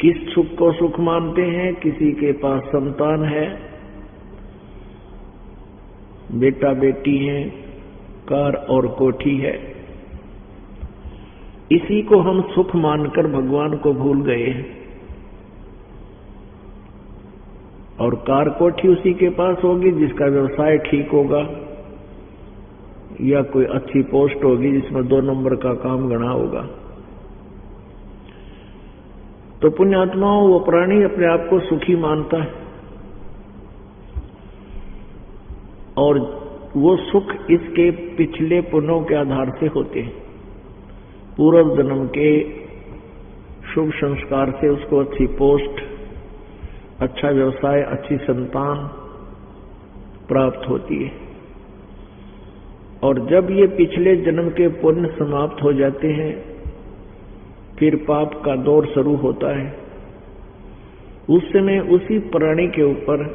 किस सुख को सुख मानते हैं? किसी के पास संतान है, बेटा बेटी है, कार और कोठी है, इसी को हम सुख मानकर भगवान को भूल गए हैं। और कार कोठी उसी के पास होगी जिसका व्यवसाय ठीक होगा, या कोई अच्छी पोस्ट होगी जिसमें 2 नंबर का काम गणा होगा। तो पुण्यात्माओं, वो प्राणी अपने आप को सुखी मानता है और वो सुख इसके पिछले पुण्यों के आधार से होते हैं। पूर्व जन्म के शुभ संस्कार से उसको अच्छी पोस्ट, अच्छा व्यवसाय, अच्छी संतान प्राप्त होती है। और जब ये पिछले जन्म के पुण्य समाप्त हो जाते हैं, फिर पाप का दौर शुरू होता है। उस समय उसी प्राणी के ऊपर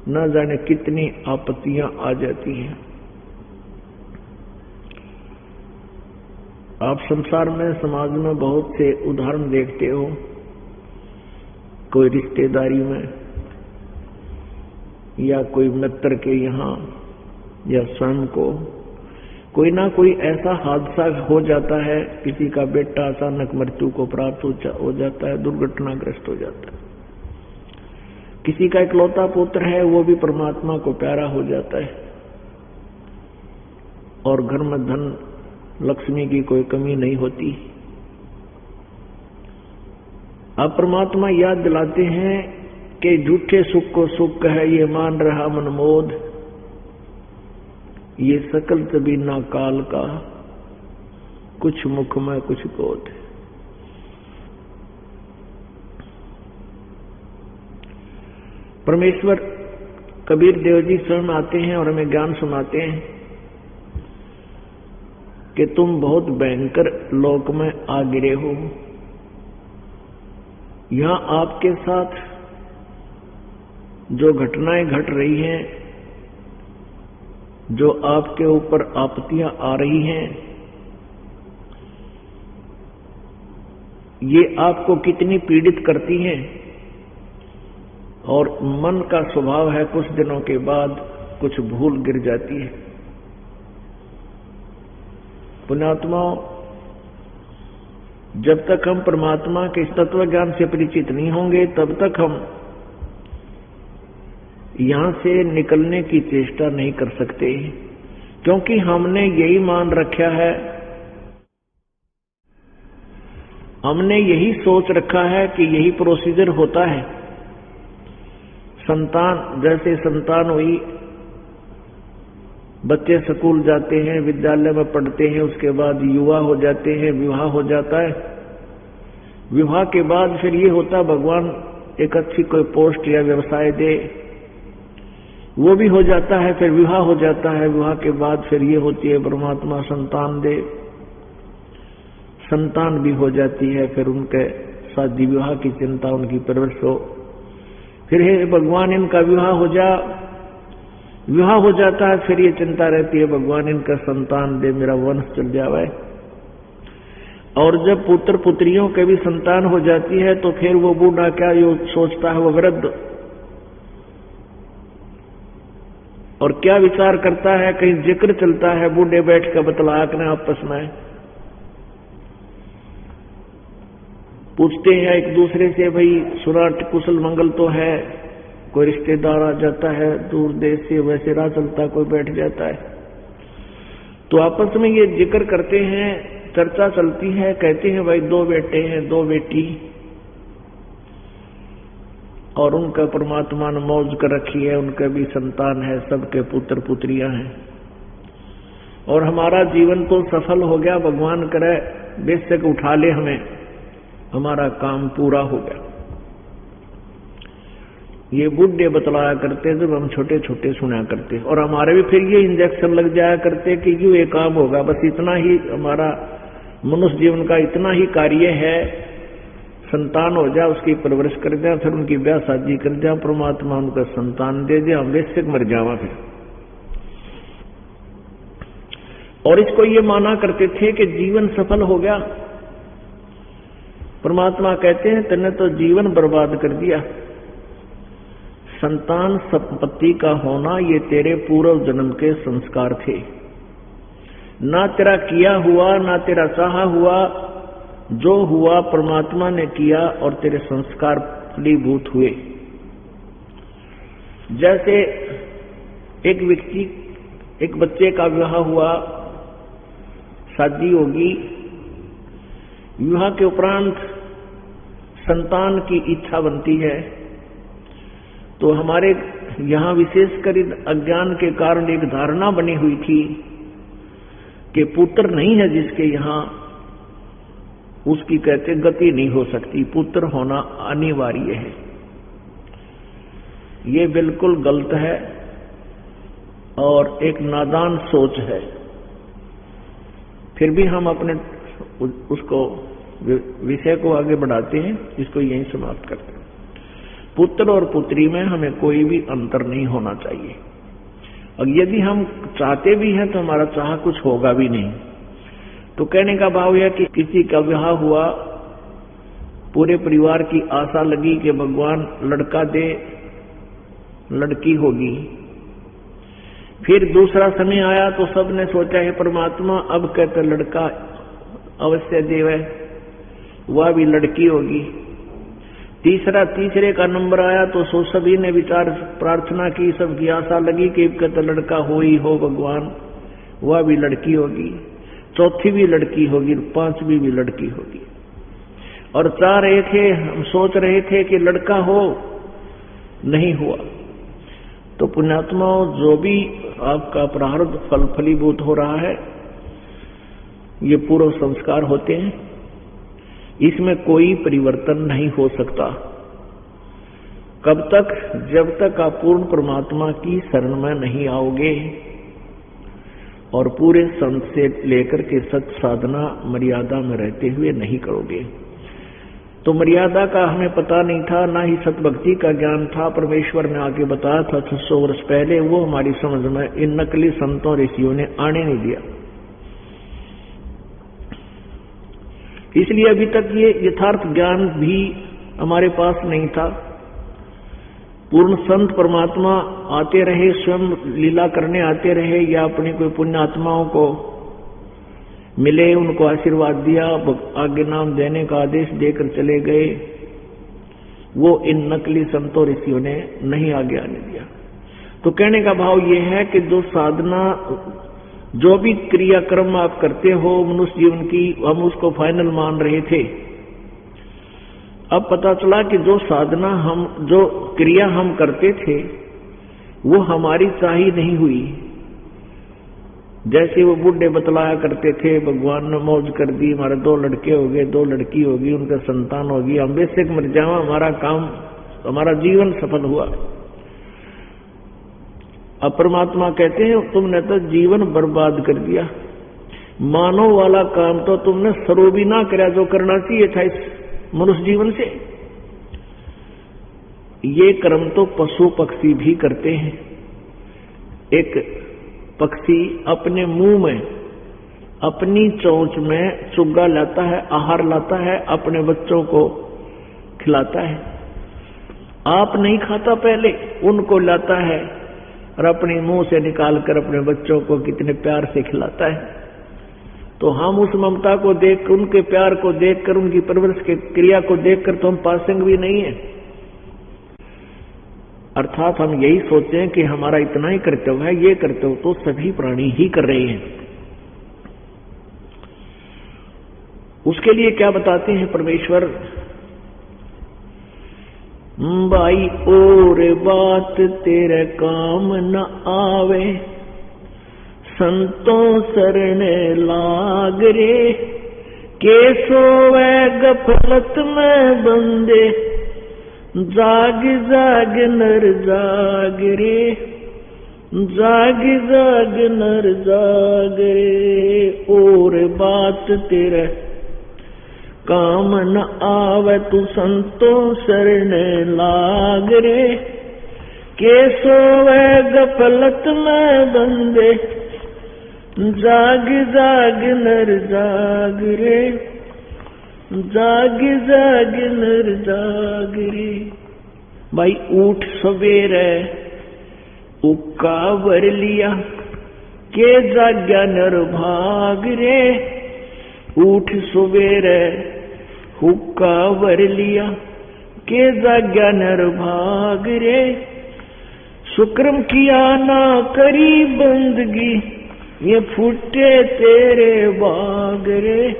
न जाने कितनी आपत्तियां आ जाती हैं। आप संसार में, समाज में बहुत से उदाहरण देखते हो। कोई रिश्तेदारी में या कोई मित्र के यहाँ या स्वयं को कोई ना कोई ऐसा हादसा हो जाता है, किसी का बेटा अचानक मृत्यु को प्राप्त हो जाता है, दुर्घटनाग्रस्त हो जाता है। किसी का इकलौता पुत्र है, वो भी परमात्मा को प्यारा हो जाता है और घर में धन लक्ष्मी की कोई कमी नहीं होती। अब परमात्मा याद दिलाते हैं कि झूठे सुख को सुख है, ये मान रहा मनमोद, ये सकल तबीना काल का, कुछ मुख में कुछ क्रोध। परमेश्वर कबीर देव जी स्वयं आते हैं और हमें ज्ञान सुनाते हैं कि तुम बहुत भयंकर लोक में आ गिरे हो। यहां आपके साथ जो घटनाएं घट रही हैं, जो आपके ऊपर आपत्तियां आ रही हैं, ये आपको कितनी पीड़ित करती हैं। और मन का स्वभाव है, कुछ दिनों के बाद कुछ भूल गिर जाती है। पुण्यात्माओं, जब तक हम परमात्मा के तत्व ज्ञान से परिचित नहीं होंगे, तब तक हम यहां से निकलने की चेष्टा नहीं कर सकते, क्योंकि हमने यही मान रखा है, हमने यही सोच रखा है कि यही प्रोसीजर होता है। संतान, जैसे संतान हुई, बच्चे स्कूल जाते हैं, विद्यालय में पढ़ते हैं, उसके बाद युवा हो जाते हैं, विवाह हो जाता है। विवाह के बाद फिर ये होता, भगवान एक अच्छी कोई पोस्ट या व्यवसाय दे, वो भी हो जाता है। फिर विवाह हो जाता है, विवाह के बाद फिर ये होती है, परमात्मा संतान दे, संतान भी हो जाती है। फिर उनके शादी विवाह की चिंता, उनकी परवरिश हो। फिर हे भगवान इनका विवाह हो जा, विवाह हो जाता है, फिर ये चिंता रहती है, भगवान इनका संतान दे, मेरा वंश चल जाए। और जब पुत्र पुत्रियों के भी संतान हो जाती है, तो फिर वो बूढ़ा क्या सोचता है, वो वृद्ध, और क्या विचार करता है, कहीं जिक्र चलता है, बूढ़े बैठ कर बतलाक ने आपस में पूछते हैं एक दूसरे से, भाई सुना कुशल मंगल तो है। कोई रिश्तेदार आ जाता है दूर देश से, वैसे राह चलता कोई बैठ जाता है, तो आपस में ये जिक्र करते हैं, चर्चा चलती है, कहते हैं भाई 2 बेटे हैं, 2 बेटी, और उनका परमात्मा ने मौज कर रखी है, उनका भी संतान है, सबके पुत्र पुत्रियां हैं, और हमारा जीवन तो सफल हो गया, भगवान करे बेशक उठा ले हमें, हमारा काम पूरा हो गया। ये बुढ़े बतलाया करते जब हम छोटे छोटे सुना करते, और हमारे भी फिर ये इंजेक्शन लग जाया करते कि यूं ये काम होगा, बस इतना ही हमारा मनुष्य जीवन का इतना ही कार्य है, संतान हो जाए, उसकी परवरिश कर जाए, फिर उनकी ब्याह शादी कर जाए, परमात्मा उनका संतान दे दे, हम बेशक मर जावा फिर। और इसको ये माना करते थे कि जीवन सफल हो गया। परमात्मा कहते हैं तूने तो जीवन बर्बाद कर दिया। संतान संपत्ति का होना ये तेरे पूर्व जन्म के संस्कार थे, ना तेरा किया हुआ, ना तेरा चाहा हुआ, जो हुआ परमात्मा ने किया और तेरे संस्कार फलीभूत हुए। जैसे एक बच्चे का विवाह हुआ, शादी होगी, विवाह के उपरांत संतान की इच्छा बनती है, तो हमारे यहाँ विशेषकर अज्ञान के कारण एक धारणा बनी हुई थी कि पुत्र नहीं है जिसके यहाँ, उसकी कहते गति नहीं हो सकती, पुत्र होना अनिवार्य है। ये बिल्कुल गलत है और एक नादान सोच है। फिर भी हम अपने उसको विषय को आगे बढ़ाते हैं, इसको यहीं समाप्त करते हैं। पुत्र और पुत्री में हमें कोई भी अंतर नहीं होना चाहिए, और यदि हम चाहते भी हैं तो हमारा चाह कुछ होगा भी नहीं। तो कहने का भाव यह कि किसी का विवाह हुआ, पूरे परिवार की आशा लगी कि भगवान लड़का दे, लड़की होगी। फिर दूसरा समय आया तो सबने सोचा है परमात्मा अब कहते लड़का अवश्य देवे, वह भी लड़की होगी। तीसरे का नंबर आया तो सभी ने विचार प्रार्थना की, सबकी आशा लगी कि कहते लड़का हो ही हो भगवान, वह भी लड़की होगी। चौथी भी लड़की होगी, पांचवी भी लड़की होगी। और 4 एक है, हम सोच रहे थे कि लड़का हो, नहीं हुआ। तो पुण्यात्माओं, जो भी आपका प्रारब्ध फल फलीभूत हो रहा है, ये पूर्व संस्कार होते हैं, इसमें कोई परिवर्तन नहीं हो सकता। कब तक? जब तक आप पूर्ण परमात्मा की शरण में नहीं आओगे और पूरे संत से लेकर के सत साधना मर्यादा में रहते हुए नहीं करोगे। तो मर्यादा का हमें पता नहीं था, ना ही सतभक्ति का ज्ञान था। परमेश्वर ने आके बताया था 600 वर्ष पहले, वो हमारी समझ में इन नकली संतों ऋषियों ने आने नहीं दिया। इसलिए अभी तक ये यथार्थ ज्ञान भी हमारे पास नहीं था। पूर्ण संत परमात्मा आते रहे, स्वयं लीला करने आते रहे, या अपनी कोई पुण्य आत्माओं को मिले, उनको आशीर्वाद दिया, आगे नाम देने का आदेश देकर चले गए। वो इन नकली संतों ऋषियों ने नहीं आगे आने दिया। तो कहने का भाव ये है कि जो साधना, जो भी क्रियाक्रम आप करते हो मनुष्य जीवन की, हम उसको फाइनल मान रहे थे। अब पता चला कि जो साधना जो क्रिया हम करते थे, वो हमारी चाही नहीं हुई। जैसे वो बूढ़े बतलाया करते थे, भगवान ने मौज कर दी, हमारे 2 लड़के हो गए, 2 लड़की होगी, उनका संतान होगी, हम बेशक मर जावा, हमारा काम, हमारा जीवन सफल हुआ। अब परमात्मा कहते हैं तुमने तो जीवन बर्बाद कर दिया, मानव वाला काम तो तुमने शुरू भी ना करा जो करना चाहिए था इस मनुष्य जीवन से। ये कर्म तो पशु पक्षी भी करते हैं। एक पक्षी अपने मुंह में, अपनी चोंच में चुग्गा लाता है, आहार लाता है, अपने बच्चों को खिलाता है। आप नहीं खाता, पहले उनको लाता है और अपने मुंह से निकालकर अपने बच्चों को कितने प्यार से खिलाता है। तो हम उस ममता को देखकर, उनके प्यार को देखकर, उनकी परवरिश की क्रिया को देखकर तो हम पासंग भी नहीं है। अर्थात हम यही सोचते हैं कि हमारा इतना ही कर्तव्य है, ये कर्तव्य तो सभी प्राणी ही कर रहे हैं। उसके लिए क्या बताते हैं परमेश्वर? भाई और बात तेरे काम न आवे, संतों शरण लाग रे, के सोवे गफलत में बंदे, जाग जाग नर जाग रे, जाग जाग नर जाग रे। और बात तेरे काम न आवे, तू संतों शरण लाग रे, के सोवे गफलत में बंदे, जाग जाग नर जाग रे, जाग जाग नर जाग रे। भाई उठ सवेरे उक्का वर लिया, के जाग्या नर भाग रे। उठ सवेरे हुक्का वर लिया, के जाग्या नर भाग रे। शुक्रम किया ना करी बंदगी, ये फूटे तेरे बाग रे,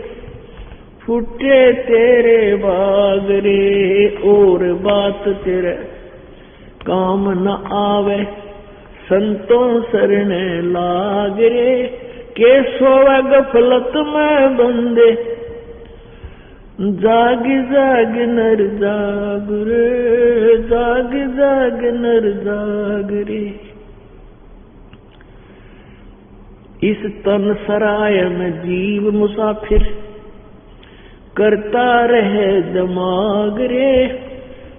फूटे तेरे बाग रे। और बात तेरे काम न आवे, संतों शरण लाग रे। के सोवे गफलत में बंदे, जाग जाग नर जाग रे, जाग जाग नर जाग रे। इस तन सराय में जीव मुसाफिर, करता रहे दिमाग रे।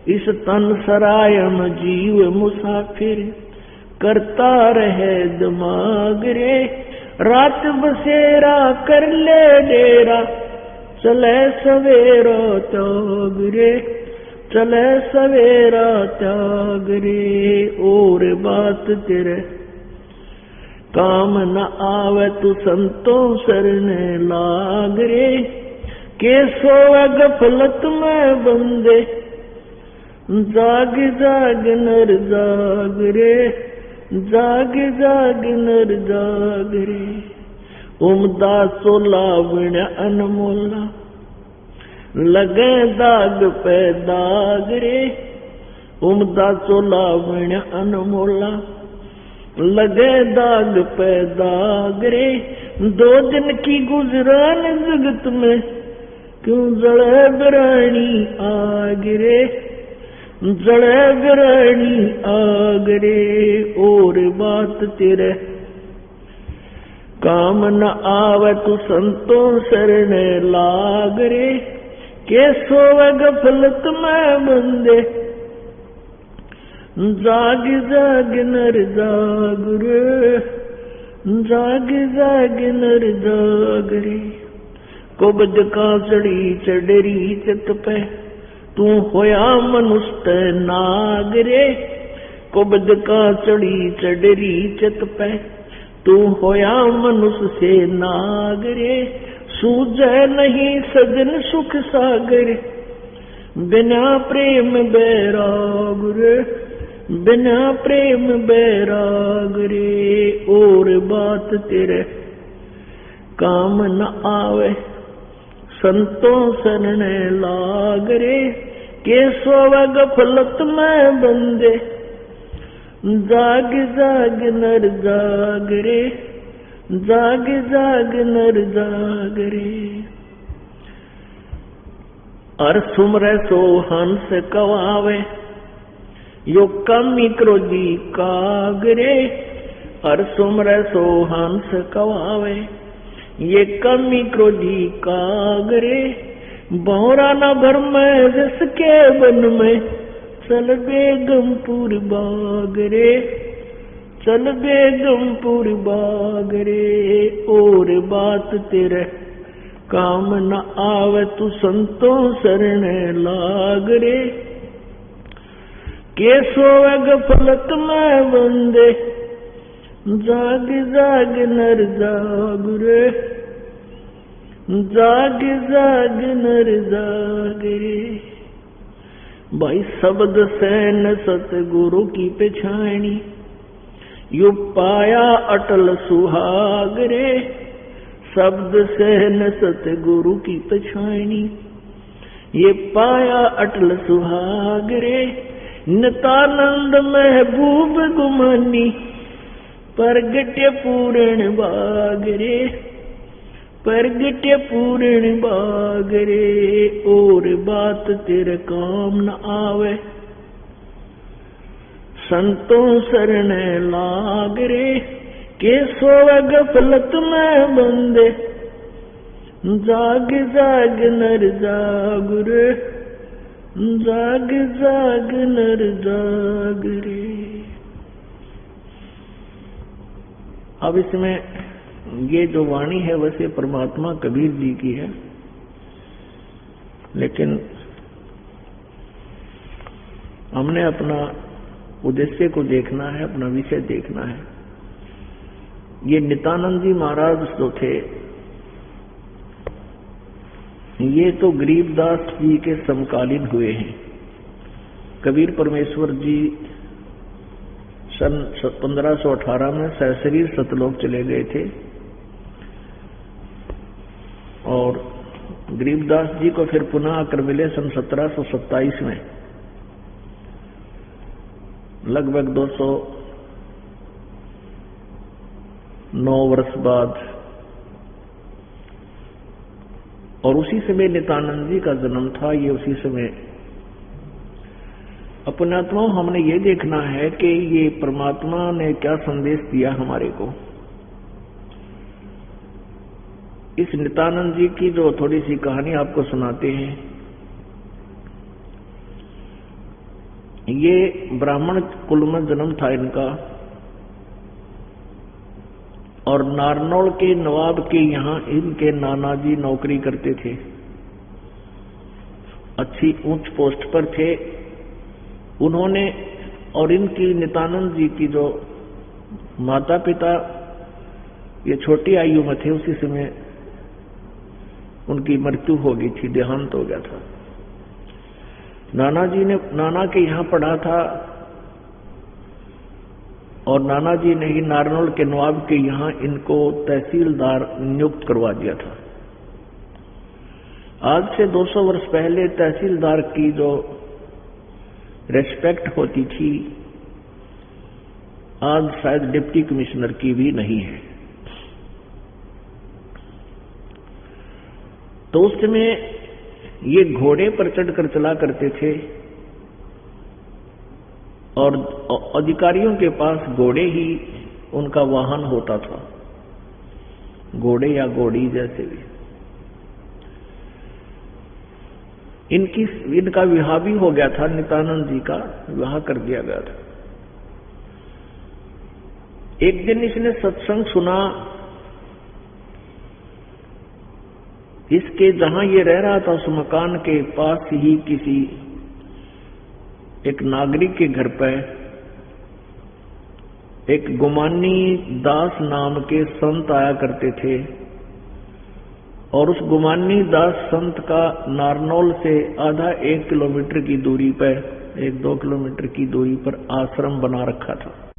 इस तन सराय में जीव मुसाफिर, करता रहे दिमाग रे। रात बसेरा कर ले डेरा, चले सवेरा त्याग रे, चले सवेरा त्याग रे। और बात तेरे काम न आवे, तू संतों शरण लाग रे। के सोवे गफलत में बंदे, जाग जाग नर जाग रे, जाग जाग नर जाग रे। उमदा सोलावण अनमोला, लगे दाग पे दाग रे। उमदा सोलावण अनमोला, लगे दाग पे दाग रे। दो दिन की गुजरान जगत में, क्यों जड़े बिरानी आग रे, जड़े बिरानी आग रे। और बात तेरे काम न आवे, तू संतों शरण लाग रे। के सोवे गफलत में बंदे, जाग जाग नर जाग रे, जाग जाग नर जाग रे। कुबज का चढ़ी चढ़री चित पे, तू होया मनुष्य नाग रे। कुबज का चढ़ी चढ़री चित पे, तू होया मनुष्य से नाग रे। सूझे नहीं सजन सुख सागर, बिना प्रेम बैराग रे, बिना प्रेम बैराग रे। और बात तेरे काम न आवे, संतों शरण लाग रे। के सोवे गफलत में बंदे, जाग जाग नर जाग रे, जाग जाग नर जाग रे। अर सुमरे सो हंस कवावे, यो कमी क्रोधी कागरे। अर सुमरे सो हंस कवावे, ये कमी क्रोधी कागरे। बहुरा न भर में जिसके वन में, चल बेगमपुर बाग रे, चल बेगमपुर बाग रे। और बात तेरे काम न आवे, तू संतों शरण लाग रे। के सोवे गफलत में बंदे, जाग जाग नर जाग रे, जाग जाग नर जाग रे। भाई शब्द सैन सतगुरु की पछाणी, यू पाया अटल सुहाग रे। शब्द सैन सतगुरु की पछाणी, ये पाया अटल सुहाग रे। नितानंद महबूब गुमानी, परगट्य पूर्ण बाग रे, परगट्य पूर्ण बाग रे। और बात तेरे काम न आवे, संतों शरण लाग रे। के सोवे गफलत में बंदे, जाग जाग नर जाग रे, जाग जाग नर जाग रे। अब इसमें ये जो वाणी है वैसे परमात्मा कबीर जी की है, लेकिन हमने अपना उद्देश्य को देखना है, अपना विषय देखना है। ये नित्यानंद जी महाराज जो थे, ये तो गरीबदास जी के समकालीन हुए हैं। कबीर परमेश्वर जी सन 1518 में सशरीर सतलोक चले गए थे और गरीबदास जी को फिर पुनः आकर मिले सन 1727 में, लगभग 209 वर्ष बाद। और उसी समय नित्यानंद जी का जन्म था। ये उसी समय अपने आत्माओं हमने ये देखना है कि ये परमात्मा ने क्या संदेश दिया हमारे को। इस नित्यानंद जी की जो थोड़ी सी कहानी आपको सुनाते हैं, ये ब्राह्मण कुल में जन्म था इनका और नारनौल के नवाब के यहाँ इनके नाना जी नौकरी करते थे, अच्छी उच्च पोस्ट पर थे उन्होंने। और इनकी नित्यानंद जी की जो माता पिता ये छोटी आयु में थे, उसी समय उनकी मृत्यु हो गई थी, देहांत हो गया था। नाना जी ने नाना के यहाँ पढ़ा था और नाना जी ने ही नारनौल के नवाब के यहाँ इनको तहसीलदार नियुक्त करवा दिया था। आज से 200 वर्ष पहले तहसीलदार की जो रेस्पेक्ट होती थी, आज शायद डिप्टी कमिश्नर की भी नहीं है। तो उस समय ये घोड़े पर चढ़कर चला करते थे और अधिकारियों के पास घोड़े ही उनका वाहन होता था, घोड़े या घोड़ी जैसे भी। इनका विवाह भी हो गया था, नित्यानंद जी का विवाह कर दिया गया था। एक दिन इसने सत्संग सुना, इसके जहां ये रह रहा था उस मकान के पास ही किसी एक नागरिक के घर पर एक गुमानी दास नाम के संत आया करते थे और उस गुमानी दास संत का नारनौल से आधा 1 किलोमीटर की दूरी पर, 1-2 किलोमीटर की दूरी पर आश्रम बना रखा था।